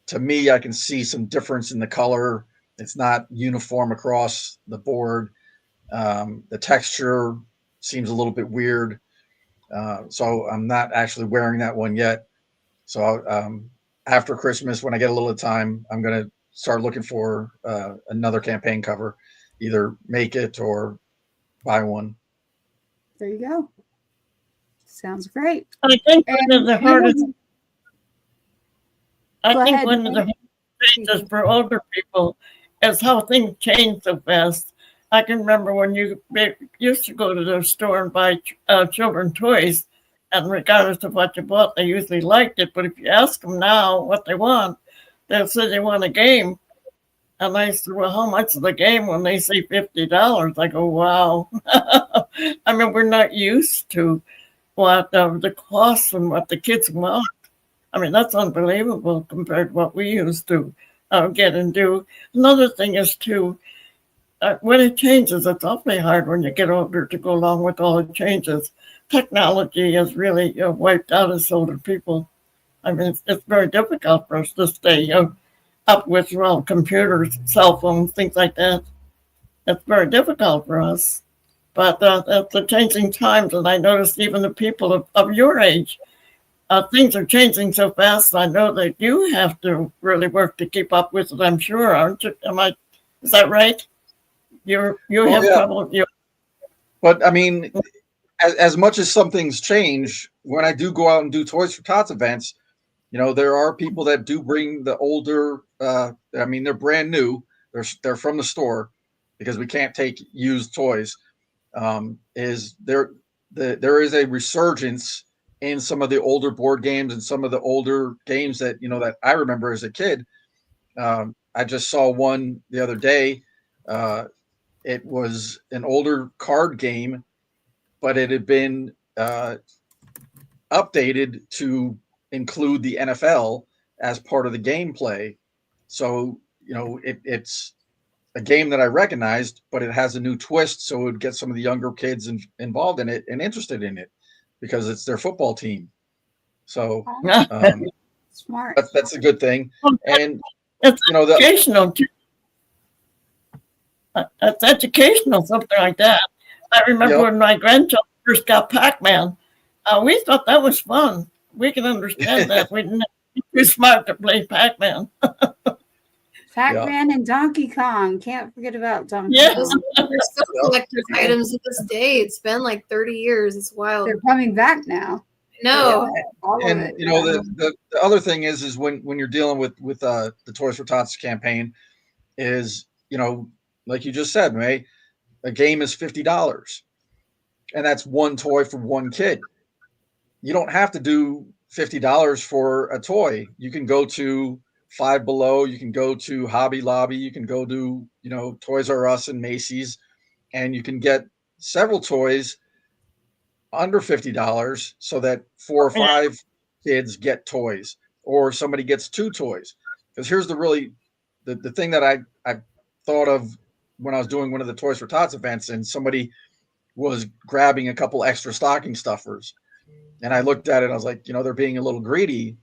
to me, I can see some difference in the color. It's not uniform across the board. The texture seems a little bit weird. So I'm not actually wearing that one yet. So after Christmas, when I get a little time, I'm going to start looking for another campaign cover, either make it or buy one. There you go. Sounds great. I think one of the hardest changes for older people is how things change so fast. I can remember when you used to go to the store and buy children's toys, and regardless of what you bought, they usually liked it. But if you ask them now what they want, they'll say they want a game. And I said, well, how much is the game? When they say $50, I go, wow. I mean, we're not used to what the cost and what the kids want. I mean, that's unbelievable compared to what we used to get and do. Another thing is, too, when it changes, it's awfully hard when you get older to go along with all the changes. Technology has really wiped out us older people. I mean, it's very difficult for us to stay up with computers, cell phones, things like that. It's very difficult for us. But at the changing times, and I noticed even the people of your age, things are changing so fast. I know that you have to really work to keep up with it. I'm sure, aren't you? Is that right? You Oh, have yeah. trouble. But I mean, as much as some things change, when I do go out and do Toys for Tots events, there are people that do bring the older. I mean, they're brand new. They're from the store because we can't take used toys. There is a resurgence in some of the older board games and some of the older games that that I remember as a kid. I just saw one the other day. It was an older card game, but it had been updated to include the NFL as part of the gameplay. So it's a game that I recognized, but it has a new twist, so it would get some of the younger kids involved in it and interested in it because it's their football team. So Smart. that's a good thing. And It's the educational too. It's educational, something like that. I remember Yep. when my grandchildren first got Pac-Man. We thought that was fun. We can understand that. We didn't too smart to play Pac-Man. Pac-Man and Donkey Kong. Can't forget about Donkey Yes. Kong. They're still collector's items to this day. It's been like 30 years. It's wild. They're coming back now. No. All of and it. the other thing is when you're dealing with the Toys for Tots campaign is like you just said, May, a game is $50, and that's one toy for one kid. You don't have to do $50 for a toy. You can go to Five Below, you can go to Hobby Lobby, you can go to Toys R Us and Macy's, and you can get several toys under $50 so that 4 or 5 kids get toys, or somebody gets 2 toys. Because here's the thing that I thought of when I was doing one of the Toys for Tots events, and somebody was grabbing a couple extra stocking stuffers, and I looked at it, I was like, they're being a little greedy.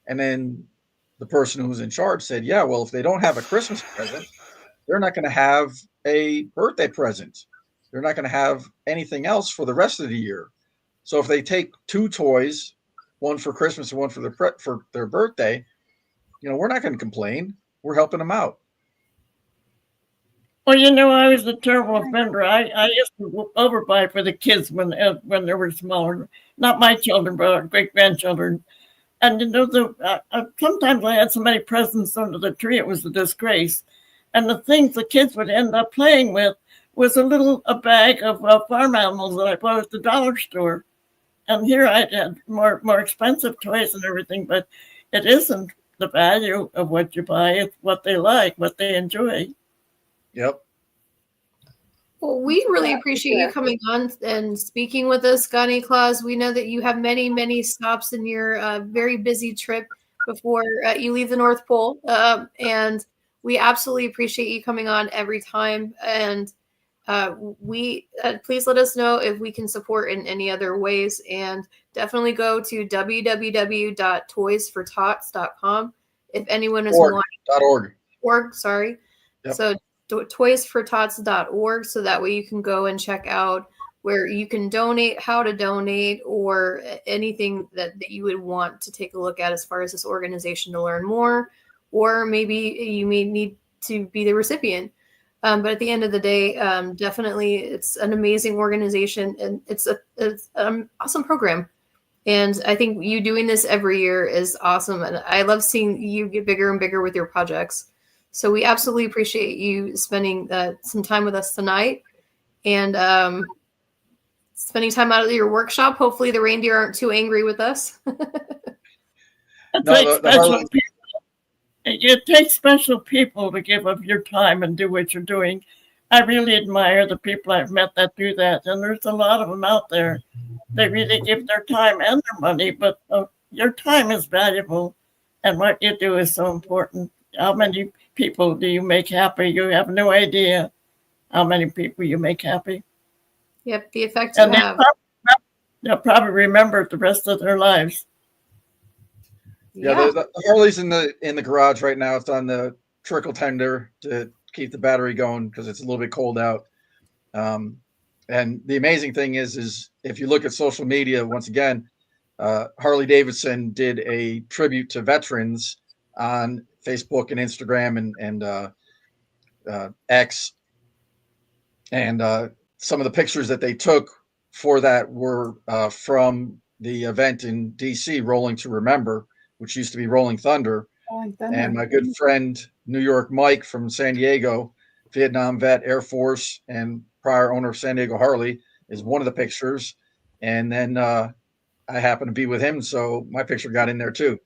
And then the person who was in charge said, yeah, well, if they don't have a Christmas present, they're not going to have a birthday present. They're not going to have anything else for the rest of the year. So if they take 2 toys, one for Christmas and one for their birthday, we're not going to complain. We're helping them out. Well, I was a terrible offender. I used to overbuy for the kids when they were smaller. Not my children, but our great grandchildren. And sometimes I had so many presents under the tree, it was a disgrace. And the things the kids would end up playing with was a bag of farm animals that I bought at the dollar store. And here I had more expensive toys and everything, but it isn't the value of what you buy; it's what they like, what they enjoy. Yep. Well, we really appreciate you coming on and speaking with us, Gunny Claus. We know that you have many, many stops in your very busy trip before you leave the North Pole. And we absolutely appreciate you coming on every time. And please let us know if we can support in any other ways. And definitely go to www.toysfortots.com if anyone is .org. Sorry. Yep. So toysfortots.org, so that way you can go and check out where you can donate, how to donate, or anything that you would want to take a look at as far as this organization to learn more, or maybe you may need to be the recipient. But at the end of the day, definitely it's an amazing organization, and it's an awesome program. And I think you doing this every year is awesome. And I love seeing you get bigger and bigger with your projects. So we absolutely appreciate you spending some time with us tonight, and spending time out of your workshop. Hopefully the reindeer aren't too angry with us. It takes special people to give up your time and do what you're doing. I really admire the people I've met that do that, and there's a lot of them out there. They really give their time and their money, but your time is valuable, and what you do is so important. How many people do you make happy? You have no idea how many people you make happy. Yep, the effect you have. They'll probably remember it the rest of their lives. Yeah, the Harley's in the garage right now. It's on the trickle tender to keep the battery going because it's a little bit cold out. And the amazing thing is if you look at social media, once again, Harley Davidson did a tribute to veterans on Facebook and Instagram and X, And some of the pictures that they took for that were from the event in DC, Rolling to Remember, which used to be Rolling Thunder. And my good friend, New York Mike from San Diego, Vietnam vet, Air Force, and prior owner of San Diego Harley, is one of the pictures. And then I happened to be with him, so my picture got in there too.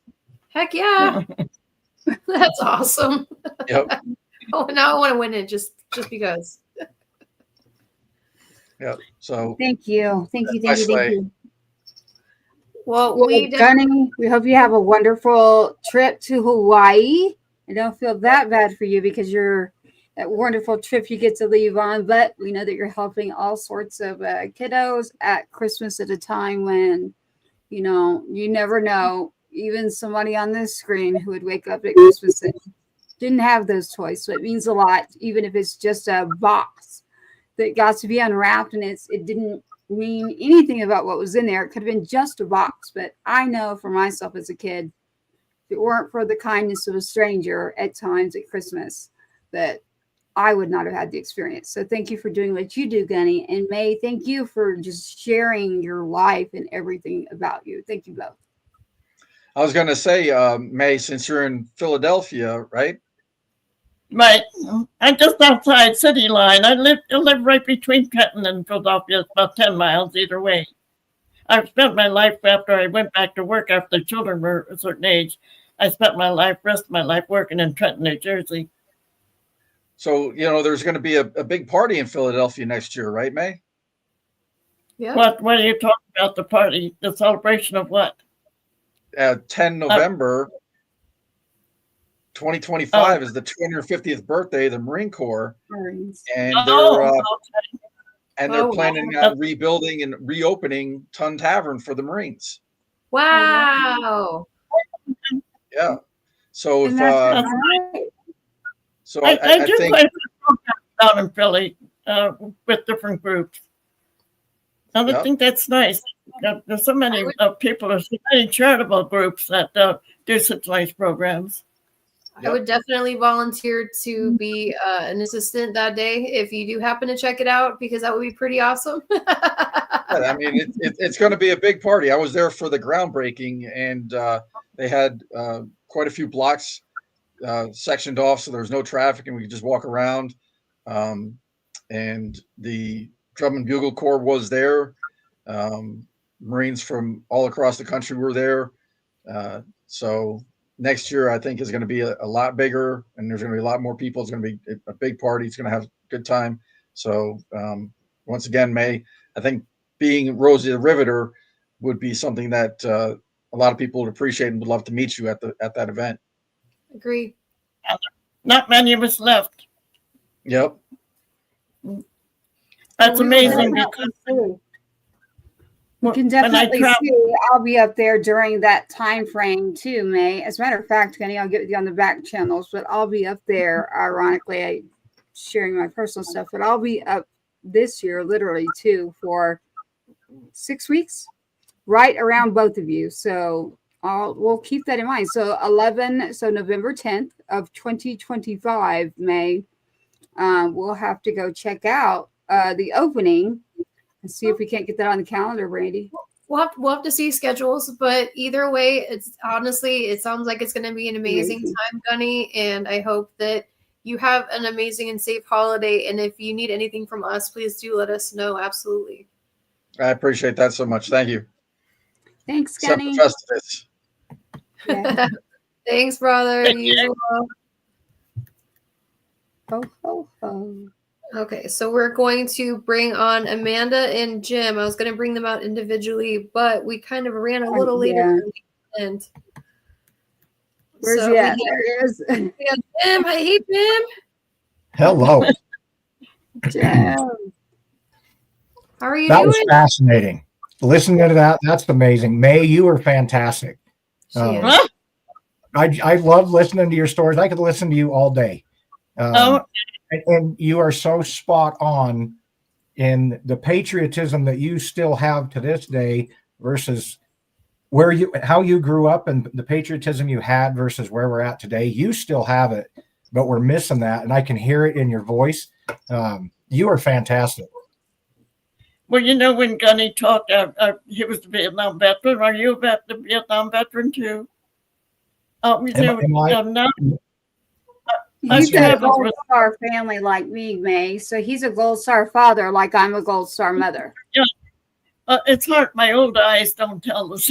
Heck yeah. That's awesome. Yep. Oh, now I want to win it just because. Yep. So Thank you. Thank you. That's my Thank you. Thank sleigh. you. Well, Well, we Gunny, we hope you have a wonderful trip to Hawaii. I don't feel that bad for you because you're that wonderful trip you get to leave on, but we know that you're helping all sorts of kiddos at Christmas at a time when, you know, you never know. Even somebody on this screen who would wake up at Christmas and didn't have those toys. So it means a lot, even if it's just a box that got to be unwrapped and it didn't mean anything about what was in there. It could have been just a box, but I know for myself as a kid, if it weren't for the kindness of a stranger at times at Christmas, that I would not have had the experience. So thank you for doing what you do, Gunny. And May, thank you for just sharing your life and everything about you. Thank you both. I was going to say, May, since you're in Philadelphia, right? Right. I'm just outside city line. I live right between Trenton and Philadelphia. It's about 10 miles either way. I've spent my life after I went back to work after the children were a certain age. I spent rest of my life working in Trenton, New Jersey. So, you know, there's going to be a big party in Philadelphia next year, right, May? Yeah. What are you talking about? The party, the celebration of what? 10 November 2025 is the 250th birthday of the Marine Corps, and they're planning on rebuilding and reopening Ton Tavern for the Marines. Wow. Yeah. So if so, I do think quite a few programs down in Philly with different groups. And I think that's nice. There's so many people, there's so many charitable groups that do such nice programs. I would definitely volunteer to be an assistant that day if you do happen to check it out, because that would be pretty awesome. I mean, it's going to be a big party. I was there for the groundbreaking, and they had quite a few blocks sectioned off, so there was no traffic, and we could just walk around. And the Drum and Bugle Corps was there. Marines from all across the country were there. So next year, I think, is going to be a lot bigger, and there's going to be a lot more people. It's going to be a big party. It's going to have a good time. So once again, May, I think being Rosie the Riveter would be something that a lot of people would appreciate and would love to meet you at that event. Agree. Not many of us left. Yep. That's amazing because we can definitely see. I'll be up there during that time frame too, May. As a matter of fact, Kenny, I'll get with you on the back channels, but I'll be up there. Ironically, sharing my personal stuff, but I'll be up this year, literally too, for 6 weeks, right around both of you. So we'll keep that in mind. So November 10th of 2025, May, we'll have to go check out the opening and see if we can't get that on the calendar, Brandy. We'll have to see schedules, but either way, it sounds like it's going to be an amazing time, Gunny, and I hope that you have an amazing and safe holiday. And if you need anything from us, please do let us know. Absolutely. I appreciate that so much. Thank you. Thanks, Gunny. Yeah. Thanks, brother. Ho, ho, ho. Okay, so we're going to bring on Amanda and Jim. I was going to bring them out individually, but we kind of ran a little later than the end. Where's he at? There he is. We got Jim. Hey, Jim. Hello. Jim. How are you doing? That was fascinating. Listening to that, that's amazing. May, you are fantastic. I love listening to your stories. I could listen to you all day. And you are so spot on in the patriotism that you still have to this day versus how you grew up and the patriotism you had versus where we're at today. You still have it, but we're missing that. And I can hear it in your voice. you are fantastic. Well, when Gunny talked, he was a Vietnam veteran. Are you a Vietnam veteran too? Oh, Am I? no. He's got a traveled Gold with- Star family like me, May. So he's a Gold Star father, like I'm a Gold Star mother. It's hard. My old eyes don't tell us.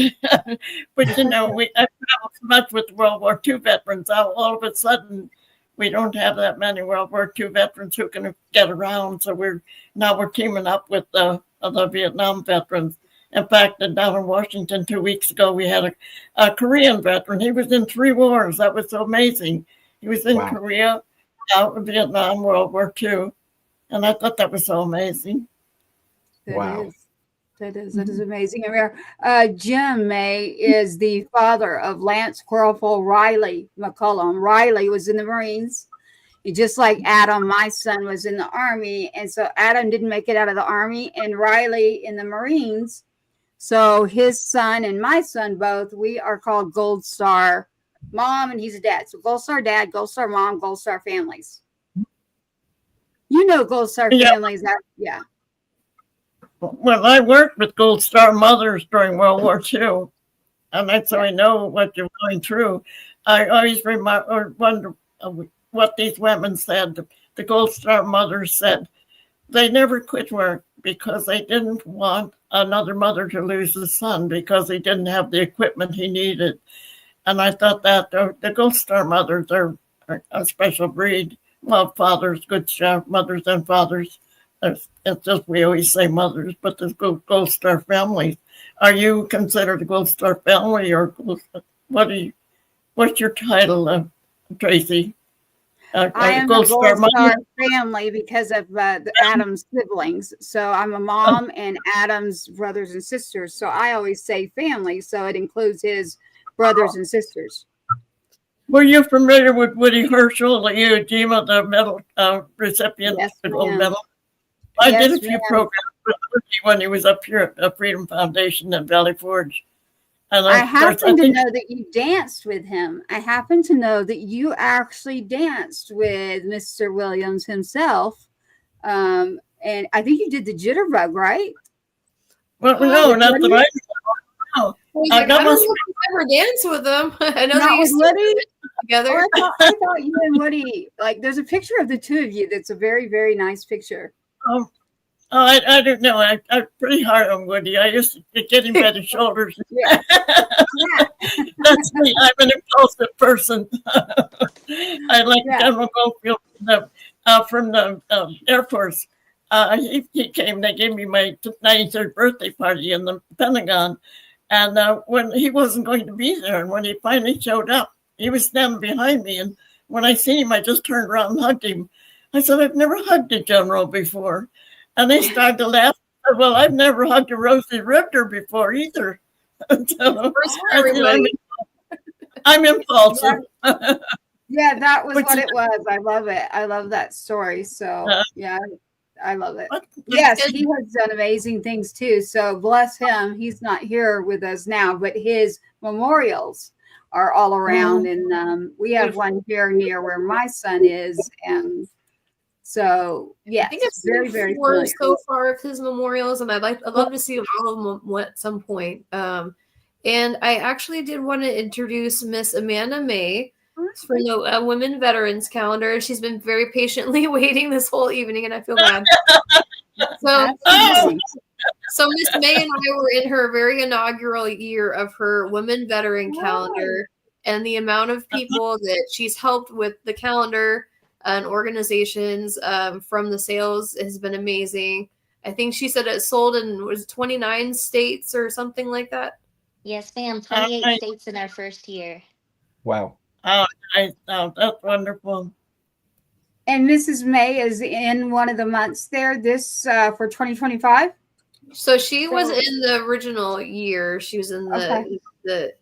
But I traveled so much with World War II veterans. All of a sudden, we don't have that many World War II veterans who can get around. So we're teaming up with the Vietnam veterans. In fact, down in Washington 2 weeks ago, we had a Korean veteran. He was in 3 wars. That was so amazing. He was in Korea, out in Vietnam, World War II, and I thought that was so amazing. That is amazing. Jim May is the father of Lance Corporal Riley McCullum. Riley was in the Marines. Just like Adam, my son, was in the Army. And so Adam didn't make it out of the Army, and Riley in the Marines. So his son and my son both, we are called Gold Star Mom, and he's a dad. So Gold Star Dad, Gold Star Mom, Gold Star families. Gold Star families. Yeah. Well, I worked with Gold Star mothers during World War II, and so I know what you're going through. I always wonder what these women said. The Gold Star mothers said they never quit work because they didn't want another mother to lose a son because he didn't have the equipment he needed. And I thought that the Gold Star mothers are a special breed. Well, fathers, good mothers and fathers. It's just we always say mothers, but there's Gold Star families. Are you considered a Gold Star family, or what's your title, Tracy? I am a Gold Star family because of the Adam's siblings. So I'm a mom and Adam's brothers and sisters. So I always say family, so it includes his brothers and sisters. Were you familiar with Woody Herschel, the Iwo Jima, the medal recipient of the gold medal? I did a few programs with Woody when he was up here at the Freedom Foundation in Valley Forge. And I happen to know that you danced with him. I happen to know that you actually danced with Mr. Williams himself. And I think you did the jitterbug, right? Well, no, not that I know. I don't know if I've ever danced with them. I know they used to do it together. I thought you and Woody, there's a picture of the two of you that's a very, very nice picture. I don't know. I'm pretty hard on Woody. I used to get him by the shoulders. That's me. I'm an impulsive person. I like General Goldfield from the Air Force. He came. They gave me my 93rd birthday party in the Pentagon. And when he wasn't going to be there, and when he finally showed up, he was standing behind me. And when I seen him, I just turned around and hugged him. I said, I've never hugged a general before. And they started to laugh. I said, well, I've never hugged a Rosie Riveter before either. So, I'm impulsive. Yeah, that was what it was. I love it. I love that story. So, I love it. Yes, he has done amazing things too. So bless him. He's not here with us now, but his memorials are all around. And we have one here near where my son is. And so, yeah, I think it's very, very cool so far of his memorials, and I'd love to see all of them at some point. And I actually did want to introduce Miss Amanda May for the Women Veterans Calendar. She's been very patiently waiting this whole evening, and I feel bad. So Miss May and I were in her very inaugural year of her Women Veteran Calendar, and the amount of people that she's helped with the calendar and organizations from the sales has been amazing. I think she said it sold in 29 states or something like that. Yes, ma'am. 28 states in our first year. Wow. Oh, that's wonderful. And Mrs. May is in one of the months there for 2025. So she was in the original year. She was in the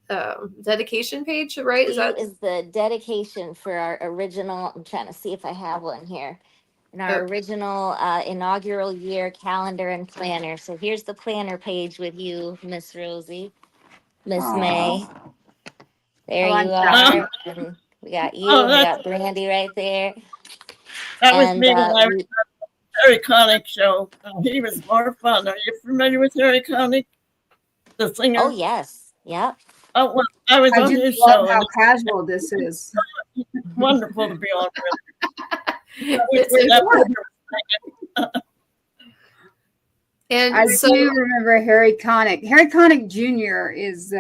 dedication page, right? Is the dedication for our original? I'm trying to see if I have one here. In our original inaugural year calendar and planner. So here's the planner page with you, Miss Rosie, Miss May. There you are. And we got you. We got Brandy right there. That was me when I was Harry Connick show. He was more fun. Are you familiar with Harry Connick, the singer? Oh yes, yep. Oh, well, I was I on just his love show, how and casual this is. it's wonderful to be on with. It's With that important. And I so do remember Harry Connick. Harry Connick Jr. is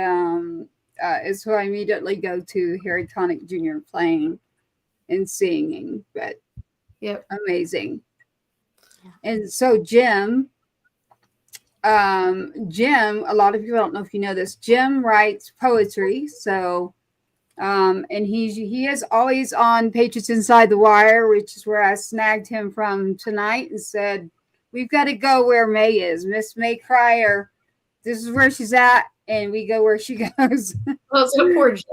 who I immediately go to. Harry Connick Jr. playing and singing, but yep. amazing. And so Jim, a lot of people don't know if you know this. Jim writes poetry, so and he is always on Patriots Inside the Wire, which is where I snagged him from tonight and said, we've got to go where May is. Miss May Cryer, this is where she's at, and we go where she goes. Well, so poor Jim.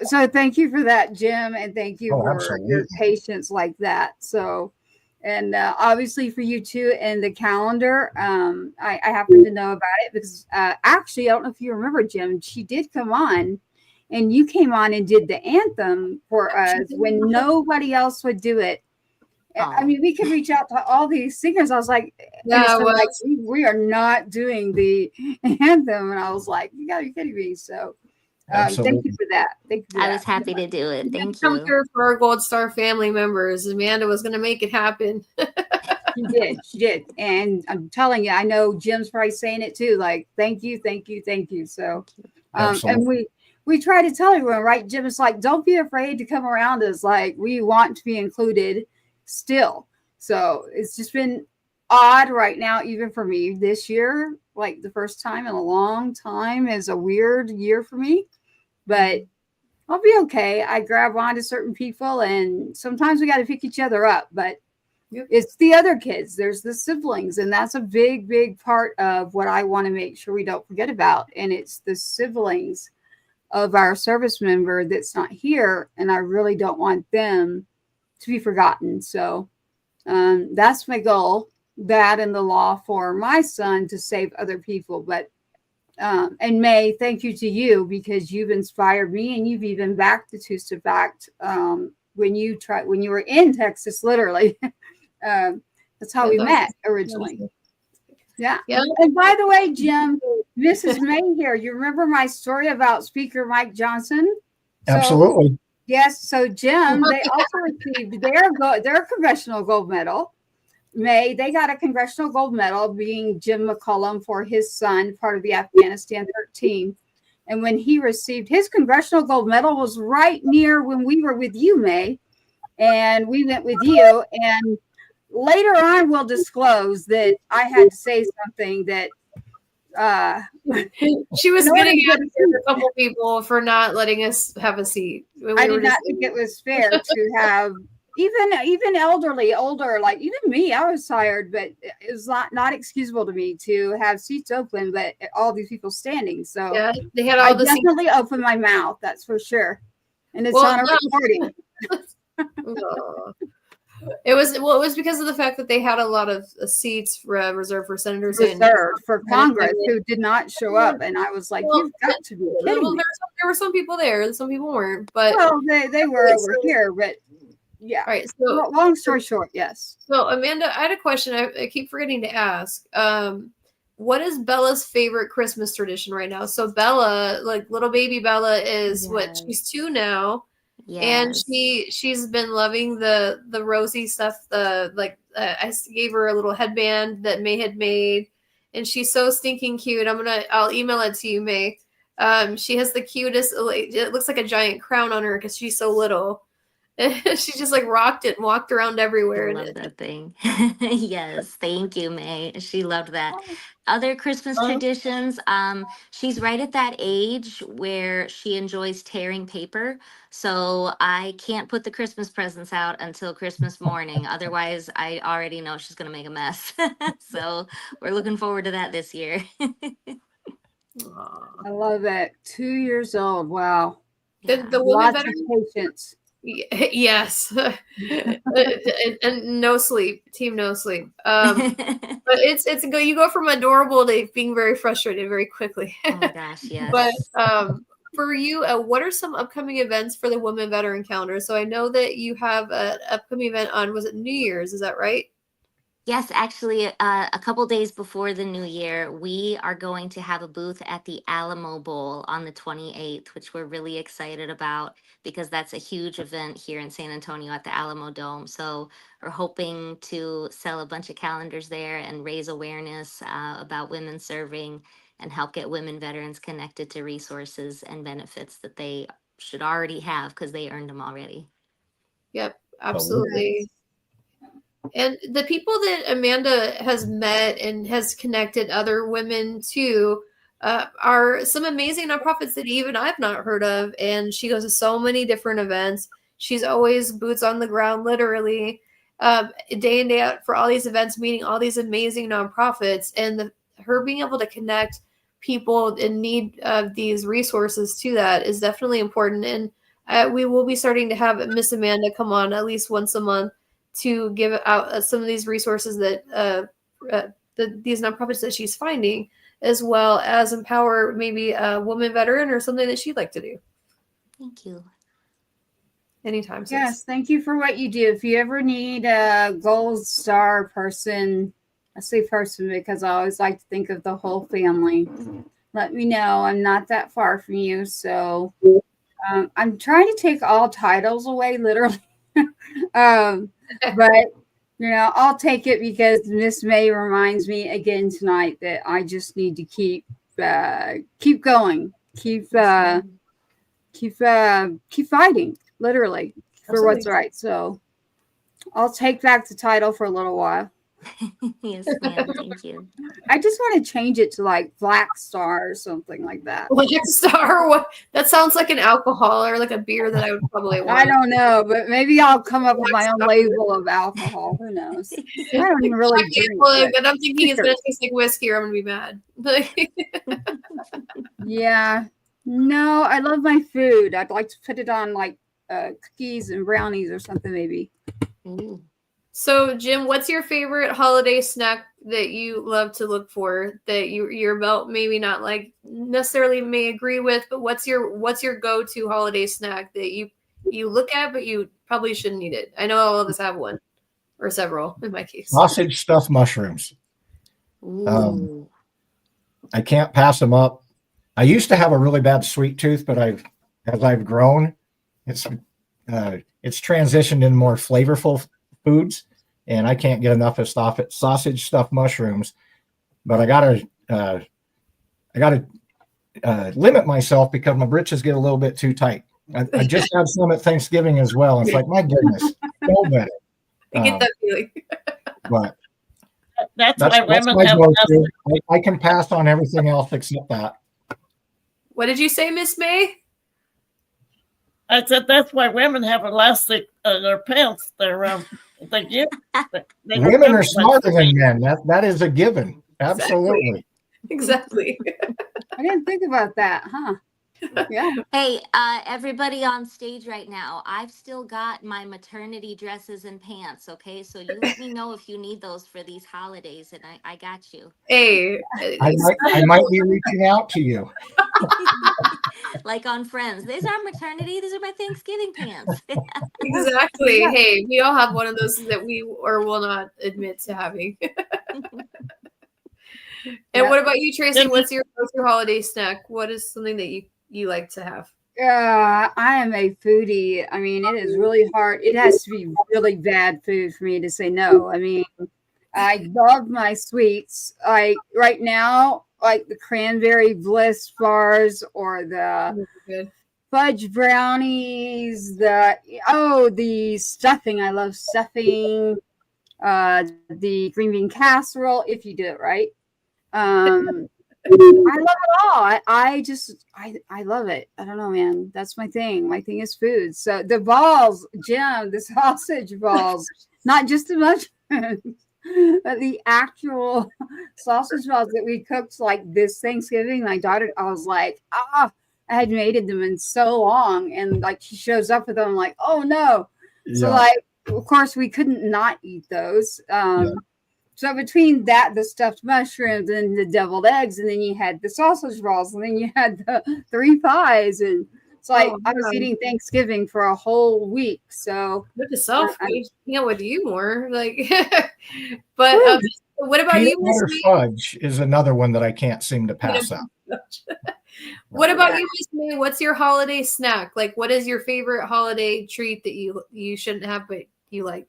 So thank you for that, Jim, and thank you for absolutely. your patience like that. So, and obviously for you too, and the calendar, I happen to know about it because actually, I don't know if you remember, Jim, she did come on, and you came on and did the anthem for us when nobody else would do it. I mean, we could reach out to all these singers. I was like, like we are not doing the anthem. And I was like, you gotta be kidding me. So thank you for that. Thank you. I was happy to do it. Thank Come you. through for our Gold Star family members. Amanda was going to make it happen. She did. And I'm telling you, I know Jim's probably saying it too. Like, thank you. So, and we try to tell everyone, right? Jim is like, don't be afraid to come around us. Like, we want to be included still. So it's just been odd right now, even for me this year, like the first time in a long time is a weird year for me, but I'll be okay. I grab on to certain people and sometimes we got to pick each other up, but it's the other kids. There's the siblings, and that's a big, big part of what I want to make sure we don't forget about. And it's the siblings of our service member that's not here. And I really don't want them to be forgotten. So that's my goal, that and the law for my son to save other people. But and May, thank you to you because you've inspired me, and you've even backed the Two Step Act when you were in Texas, literally. That's how we met originally. Yeah. And by the way, Jim, Mrs. May here, you remember my story about Speaker Mike Johnson? Absolutely. Yes. So Jim, they also received their congressional gold medal. May, they got a congressional gold medal being Jim McCollum for his son, part of the Afghanistan 13. And when he received his congressional gold medal was right near when we were with you, May. And we went with you. And later on, we'll disclose that I had to say something that she was getting at a couple people for not letting us have a seat. I did not think it was fair to have even older, like even me, I was tired, but it was not excusable to me to have seats open, but all these people standing. So yeah, they had all I definitely opened my mouth, that's for sure. And it's on a recording. It was because of the fact that they had a lot of seats reserved for senators reserved for Congress who did not show up, and I was like, "You've got to be kidding me." There were some people there, and some people weren't. But they were over here. But yeah, right. So long story short, yes. So Amanda, I had a question. I keep forgetting to ask. What is Bella's favorite Christmas tradition right now? So Bella, like little baby Bella, is what she's 2 now. Yes. And she's been loving the rosy stuff. I gave her a little headband that May had made, and she's so stinking cute. I'll email it to you, May. She has the cutest. It looks like a giant crown on her because she's so little. She just like rocked it and walked around everywhere. I love that thing. Yes, thank you, May. She loved that. Other Christmas traditions, she's right at that age where she enjoys tearing paper. So I can't put the Christmas presents out until Christmas morning. Otherwise, I already know she's going to make a mess. So we're looking forward to that this year. I love it. 2 years old. Wow. The lots of patience. Yes. And no sleep. Team no sleep. But you go from adorable to being very frustrated very quickly. Oh my gosh, yes. But for you, what are some upcoming events for the Women Veteran Calendar? So I know that you have an upcoming event on, was it New Year's? Is that right? Yes, actually, a couple days before the new year, we are going to have a booth at the Alamo Bowl on the 28th, which we're really excited about because that's a huge event here in San Antonio at the Alamo Dome. So we're hoping to sell a bunch of calendars there and raise awareness about women serving and help get women veterans connected to resources and benefits that they should already have because they earned them already. Yep, absolutely. And the people that Amanda has met and has connected other women to are some amazing nonprofits that even I've not heard of. And she goes to so many different events. She's always boots on the ground, literally, day in, day out for all these events, meeting all these amazing nonprofits. And her being able to connect people in need of these resources to that is definitely important. And we will be starting to have Miss Amanda come on at least once a month to give out some of these resources that these nonprofits that she's finding, as well as empower maybe a woman veteran or something that she'd like to do. Thank you. Anytime. Sis. Yes, thank you for what you do. If you ever need a gold star person, I say person because I always like to think of the whole family, let me know. I'm not that far from you. So I'm trying to take all titles away, literally. But I'll take it because Miss May reminds me again tonight that I just need to keep going, keep fighting, literally, for what's right. So I'll take back the title for a little while. Yes, ma'am. Thank you. I just want to change it to like Black Star or something like that. Black Star? What? That sounds like an alcohol or like a beer that I would probably want. I don't know, but maybe I'll come up with my own label of alcohol. Who knows? I don't even really drink. But I'm thinking it's going to taste like whiskey or I'm going to be mad. Yeah. No, I love my food. I'd like to put it on like cookies and brownies or something maybe. Ooh. So, Jim, what's your favorite holiday snack that you love to look for that your belt maybe not like necessarily may agree with, but what's your go-to holiday snack that you look at but you probably shouldn't eat it? I know all of us have one or several in my case. Sausage stuffed mushrooms. I can't pass them up. I used to have a really bad sweet tooth, but as I've grown, it's transitioned into more flavorful foods, and I can't get enough of sausage stuffed mushrooms. But I gotta limit myself because my britches get a little bit too tight. I just had some at Thanksgiving as well. It's like, my goodness, go better. I get that feeling. But that's why women have. I can pass on everything else except that. What did you say, Miss May? I said that's why women have elastic in their pants. They're women are smarter than men. That is a given. Absolutely. Exactly. I didn't think about that, huh? Yeah. Hey, everybody on stage right now, I've still got my maternity dresses and pants, okay? So you let me know if you need those for these holidays, and I got you. Hey. I might be reaching out to you. Like on Friends. These are maternity, these are my Thanksgiving pants. Exactly. Hey, we all have one of those that we or will not admit to having. And what about you, Tracy? What's your holiday snack? What is something that you like to have? I am a foodie. I mean, it is really hard. It has to be really bad food for me to say no. I mean, I love my sweets. Right now, like the cranberry bliss bars or the fudge brownies, the stuffing. I love stuffing. The green bean casserole, if you do it right. I love it all. I love it. I don't know, man. That's my thing. My thing is food. So the balls, Jim, the sausage balls, not just the mushrooms, but the actual sausage balls that we cooked like this Thanksgiving. My daughter, I was like, I had made them in so long, and like she shows up with them, I'm like, oh no. Yeah. So like, of course, we couldn't not eat those. So between that, the stuffed mushrooms and the deviled eggs, and then you had the sausage rolls, and then you had the 3 pies, and it's like I was eating Thanksgiving for a whole week. So Good to self. I can't with you more. Like, but what about Peanut you, Miss butter May? fudge is another one that I can't seem to pass up. What about you, Miss May? What's your holiday snack? Like, what is your favorite holiday treat that you shouldn't have but you like?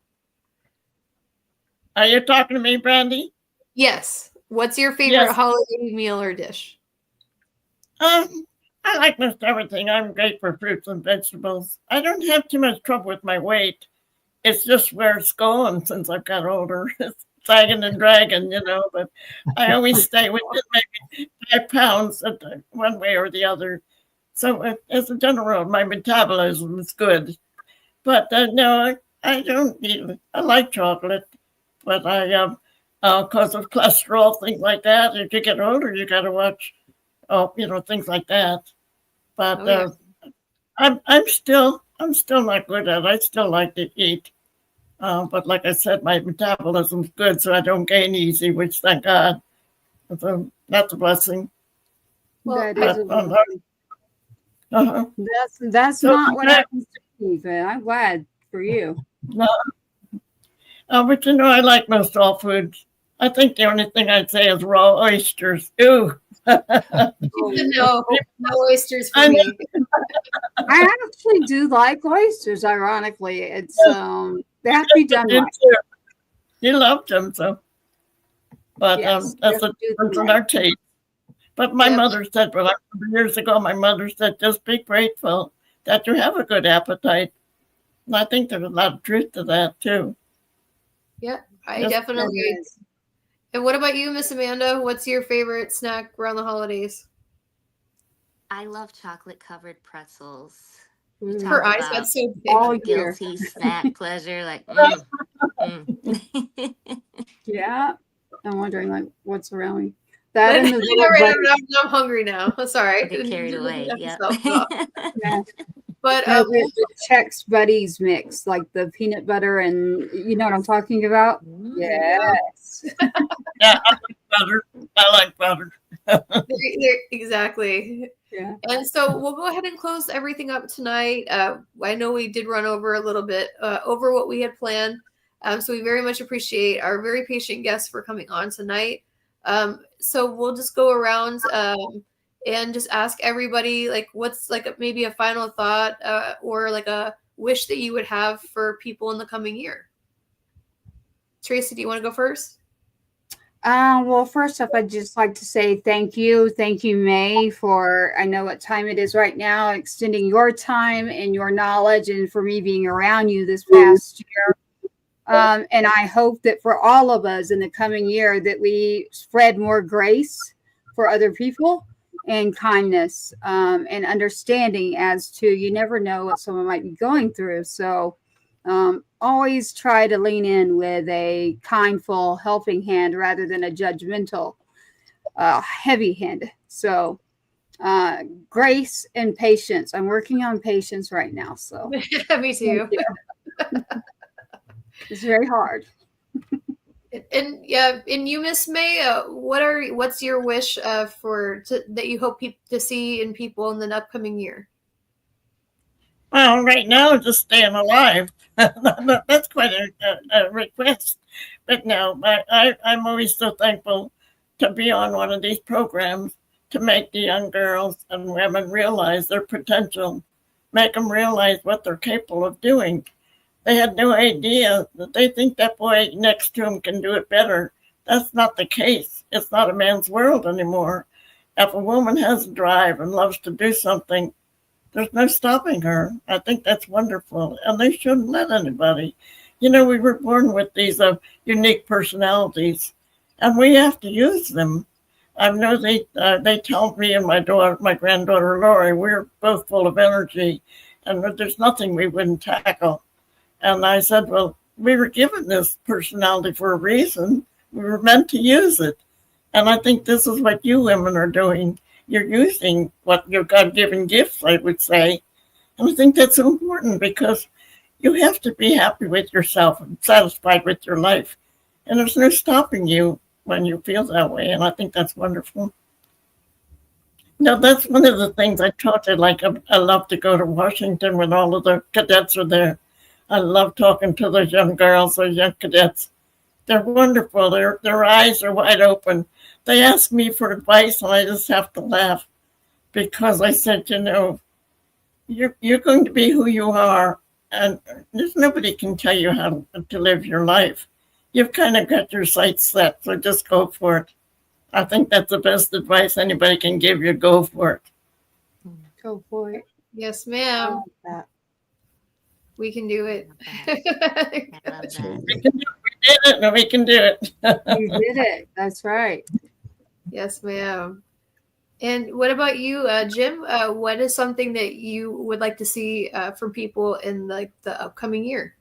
Are you talking to me, Brandy? Yes. What's your favorite holiday meal or dish? I like most everything. I'm great for fruits and vegetables. I don't have too much trouble with my weight. It's just where it's going since I've got older. It's sagging and dragging, but I always stay within maybe 5 pounds one way or the other. So as a general rule, my metabolism is good. But no, I don't eat it. I like chocolate, but because of cholesterol, things like that, if you get older, you got to watch, things like that. But I'm still not good at it. I still like to eat. But like I said, my metabolism's good, so I don't gain easy, which thank God. So that's a blessing. Well, that is a blessing. That's so not what happens to me, but I'm glad for you. No. But I like most all foods. I think the only thing I'd say is raw oysters. Ooh. No oysters for me. I actually do like oysters, ironically. It's they have to be done right. You loved them, so. But yes, that's a difference in our taste. But my mother said, years ago, my mother said, just be grateful that you have a good appetite. And I think there's a lot of truth to that, too. Yeah, I definitely agree. And what about you, Miss Amanda? What's your favorite snack around the holidays? I love chocolate-covered pretzels. Her eyes got so big. All guilty snack pleasure, like. Yeah, I'm wondering like what's around me. That and the I'm hungry now. Sorry, get carried away. Yeah. But the Chex Buddies mix, like the peanut butter, and you know what I'm talking about? Yes. Yeah, I like butter. Exactly. Yeah. And so we'll go ahead and close everything up tonight. I know we did run over a little bit over what we had planned. So we very much appreciate our very patient guests for coming on tonight. So we'll just go around and just ask everybody like what's like maybe a final thought or like a wish that you would have for people in the coming year. Tracy, do you want to go first? Well, first off, I'd just like to say thank you. Thank you, May, for I know what time it is right now, extending your time and your knowledge and for me being around you this past year. And I hope that for all of us in the coming year that we spread more grace for other people and kindness and understanding as to you never know what someone might be going through. So always try to lean in with a kindful helping hand rather than a judgmental heavy hand. So grace and patience. I'm working on patience right now. So me too. It's very hard. And you, Miss May, what's your wish that you hope to see in people in the upcoming year? Well, right now, just staying alive. That's quite a request. But no, I'm always so thankful to be on one of these programs to make the young girls and women realize their potential, make them realize what they're capable of doing. They had no idea that they think that boy next to them can do it better. That's not the case. It's not a man's world anymore. If a woman has a drive and loves to do something, there's no stopping her. I think that's wonderful. And they shouldn't let anybody. We were born with these unique personalities, and we have to use them. I know they tell me and my granddaughter Lori, we're both full of energy, and there's nothing we wouldn't tackle. And I said, well, we were given this personality for a reason. We were meant to use it. And I think this is what you women are doing. You're using what your God-given gifts, I would say. And I think that's so important because you have to be happy with yourself and satisfied with your life. And there's no stopping you when you feel that way. And I think that's wonderful. No, that's one of the things I taught you. Like, I love to go to Washington when all of the cadets are there. I love talking to those young girls, those young cadets. They're wonderful. Their eyes are wide open. They ask me for advice, and I just have to laugh because I said, you're going to be who you are, and there's nobody can tell you how to live your life. You've kind of got your sights set, so just go for it. I think that's the best advice anybody can give you. Go for it. Go for it. Yes, ma'am. We can do it. I love that. We can do it. We did it, and we can do it. You did it. That's right. Yes, ma'am. And what about you, Jim? What is something that you would like to see from people in the upcoming year?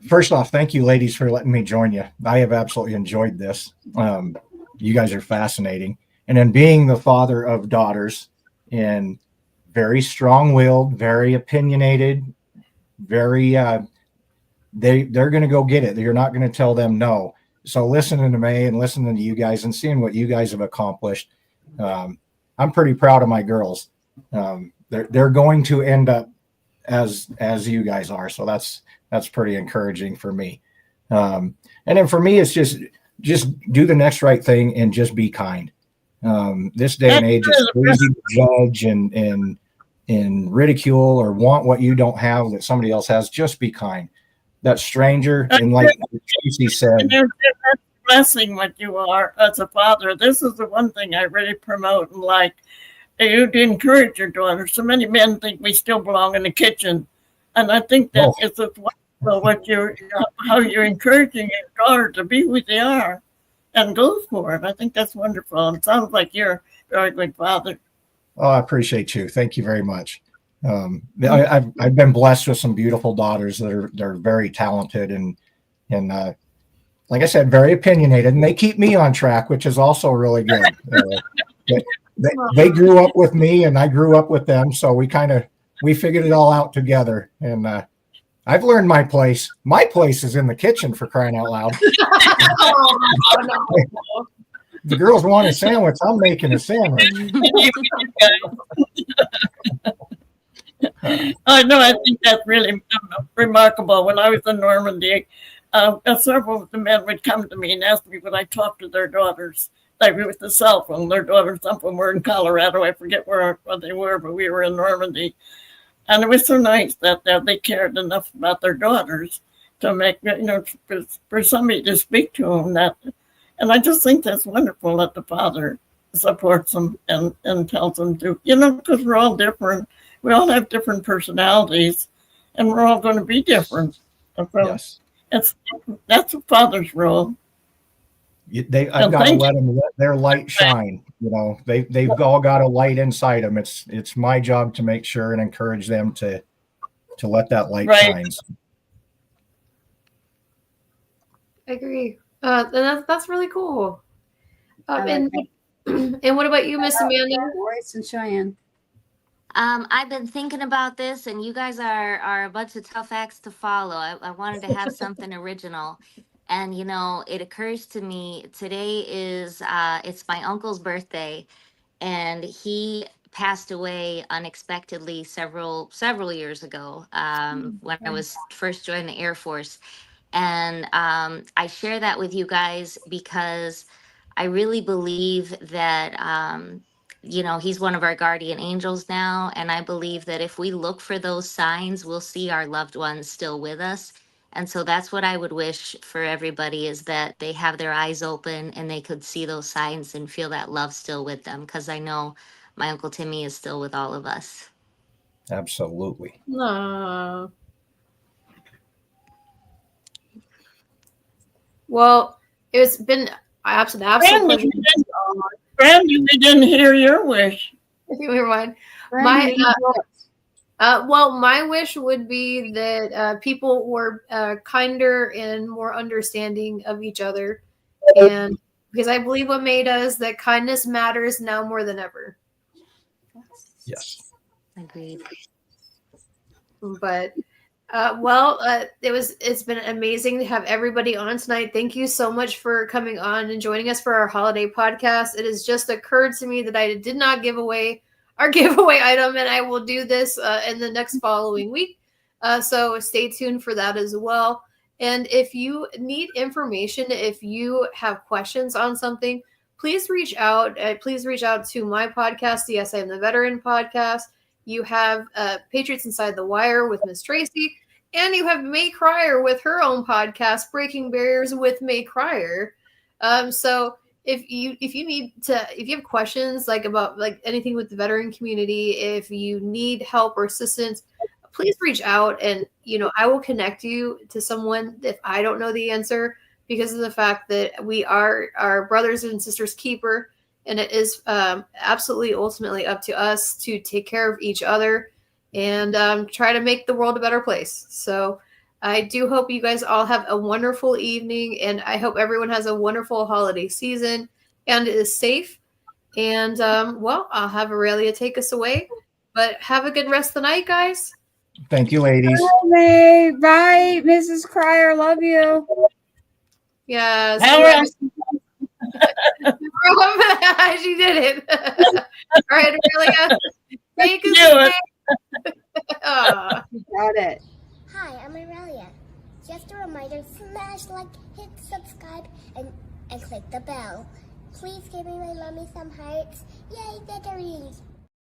First off, thank you, ladies, for letting me join you. I have absolutely enjoyed this. You guys are fascinating. And then being the father of daughters and very strong-willed, very opinionated, very they're going to go get it. You're not going to tell them no. So listening to May and listening to you guys and seeing what you guys have accomplished, I'm pretty proud of my girls. They're going to end up as you guys are. So that's pretty encouraging for me. And then for me, it's just do the next right thing and just be kind. This day and age, it's easy to judge and ridicule or want what you don't have that somebody else has. Just be kind. That stranger, and like Tracy said, That's blessing what you are as a father. This is the one thing I really promote and like. You to encourage your daughter. So many men think we still belong in the kitchen, and I think that it's wonderful how you're encouraging your daughter to be who they are, and go for it. I think that's wonderful. It sounds like you're a very good father. Oh, I appreciate you. Thank you very much. I've been blessed with some beautiful daughters they're very talented and like I said, very opinionated, and they keep me on track, which is also really good. They grew up with me, and I grew up with them, so we figured it all out together. And I've learned my place. My place is in the kitchen, for crying out loud. The girls want a sandwich. I'm making a sandwich. I know. I think that's really remarkable. When I was in Normandy, several of the men would come to me and ask me would I talk to their daughters. Like with the cell phone, their daughters, some of them were in Colorado. I forget where they were, but we were in Normandy. And it was so nice that they cared enough about their daughters to make, for somebody to speak to them. And I just think that's wonderful that the father supports them and tells them to, because we're all different. We all have different personalities, and we're all going to be different. So yes. That's a father's role. I've got to let them let their light shine. They've all got a light inside them. It's my job to make sure and encourage them to let that light shine. I agree. That's really cool. And what about you, Miss Amanda? Royce and Cheyenne. I've been thinking about this, and you guys are a bunch of tough acts to follow. I wanted to have something original. And, it occurs to me today is it's my uncle's birthday, and he passed away unexpectedly several years ago when I was first joining the Air Force. And I share that with you guys because I really believe that, he's one of our guardian angels now. And I believe that if we look for those signs, we'll see our loved ones still with us. And so that's what I would wish for everybody, is that they have their eyes open and they could see those signs and feel that love still with them. Because I know my Uncle Timmy is still with all of us. Absolutely. Aww. Well, it's been absolute pleasure. Brandy, we didn't hear your wish. If you mind. My wish would be that people were kinder and more understanding of each other, and because I believe what May does, that kindness matters now more than ever. Yes. Agreed. But It's been amazing to have everybody on tonight. Thank you so much for coming on and joining us for our holiday podcast. It has just occurred to me that I did not give away our giveaway item, and I will do this in the next following week. So stay tuned for that as well. And if you need information, if you have questions on something, please reach out. Please reach out to my podcast, the Yes, I Am the Veteran podcast. You have Patriots Inside the Wire with Miss Tracy, and you have May Cryer with her own podcast, Breaking Barriers with May Cryer. So if you have questions about anything with the veteran community, if you need help or assistance, please reach out, and I will connect you to someone if I don't know the answer, because of the fact that we are our brothers and sisters keeper. And it is absolutely ultimately up to us to take care of each other and try to make the world a better place. So I do hope you guys all have a wonderful evening, and I hope everyone has a wonderful holiday season and is safe. And I'll have Aurelia take us away, but have a good rest of the night, guys. Thank you, ladies. Bye, bye, Mrs. Cryer. Love you. Yes. She did it. All right, Aurelia. Take us away. Got it. Hi, I'm Aurelia. Just a reminder, smash like, hit subscribe, and click the bell. Please give me my mommy some hearts. Yay, veterans!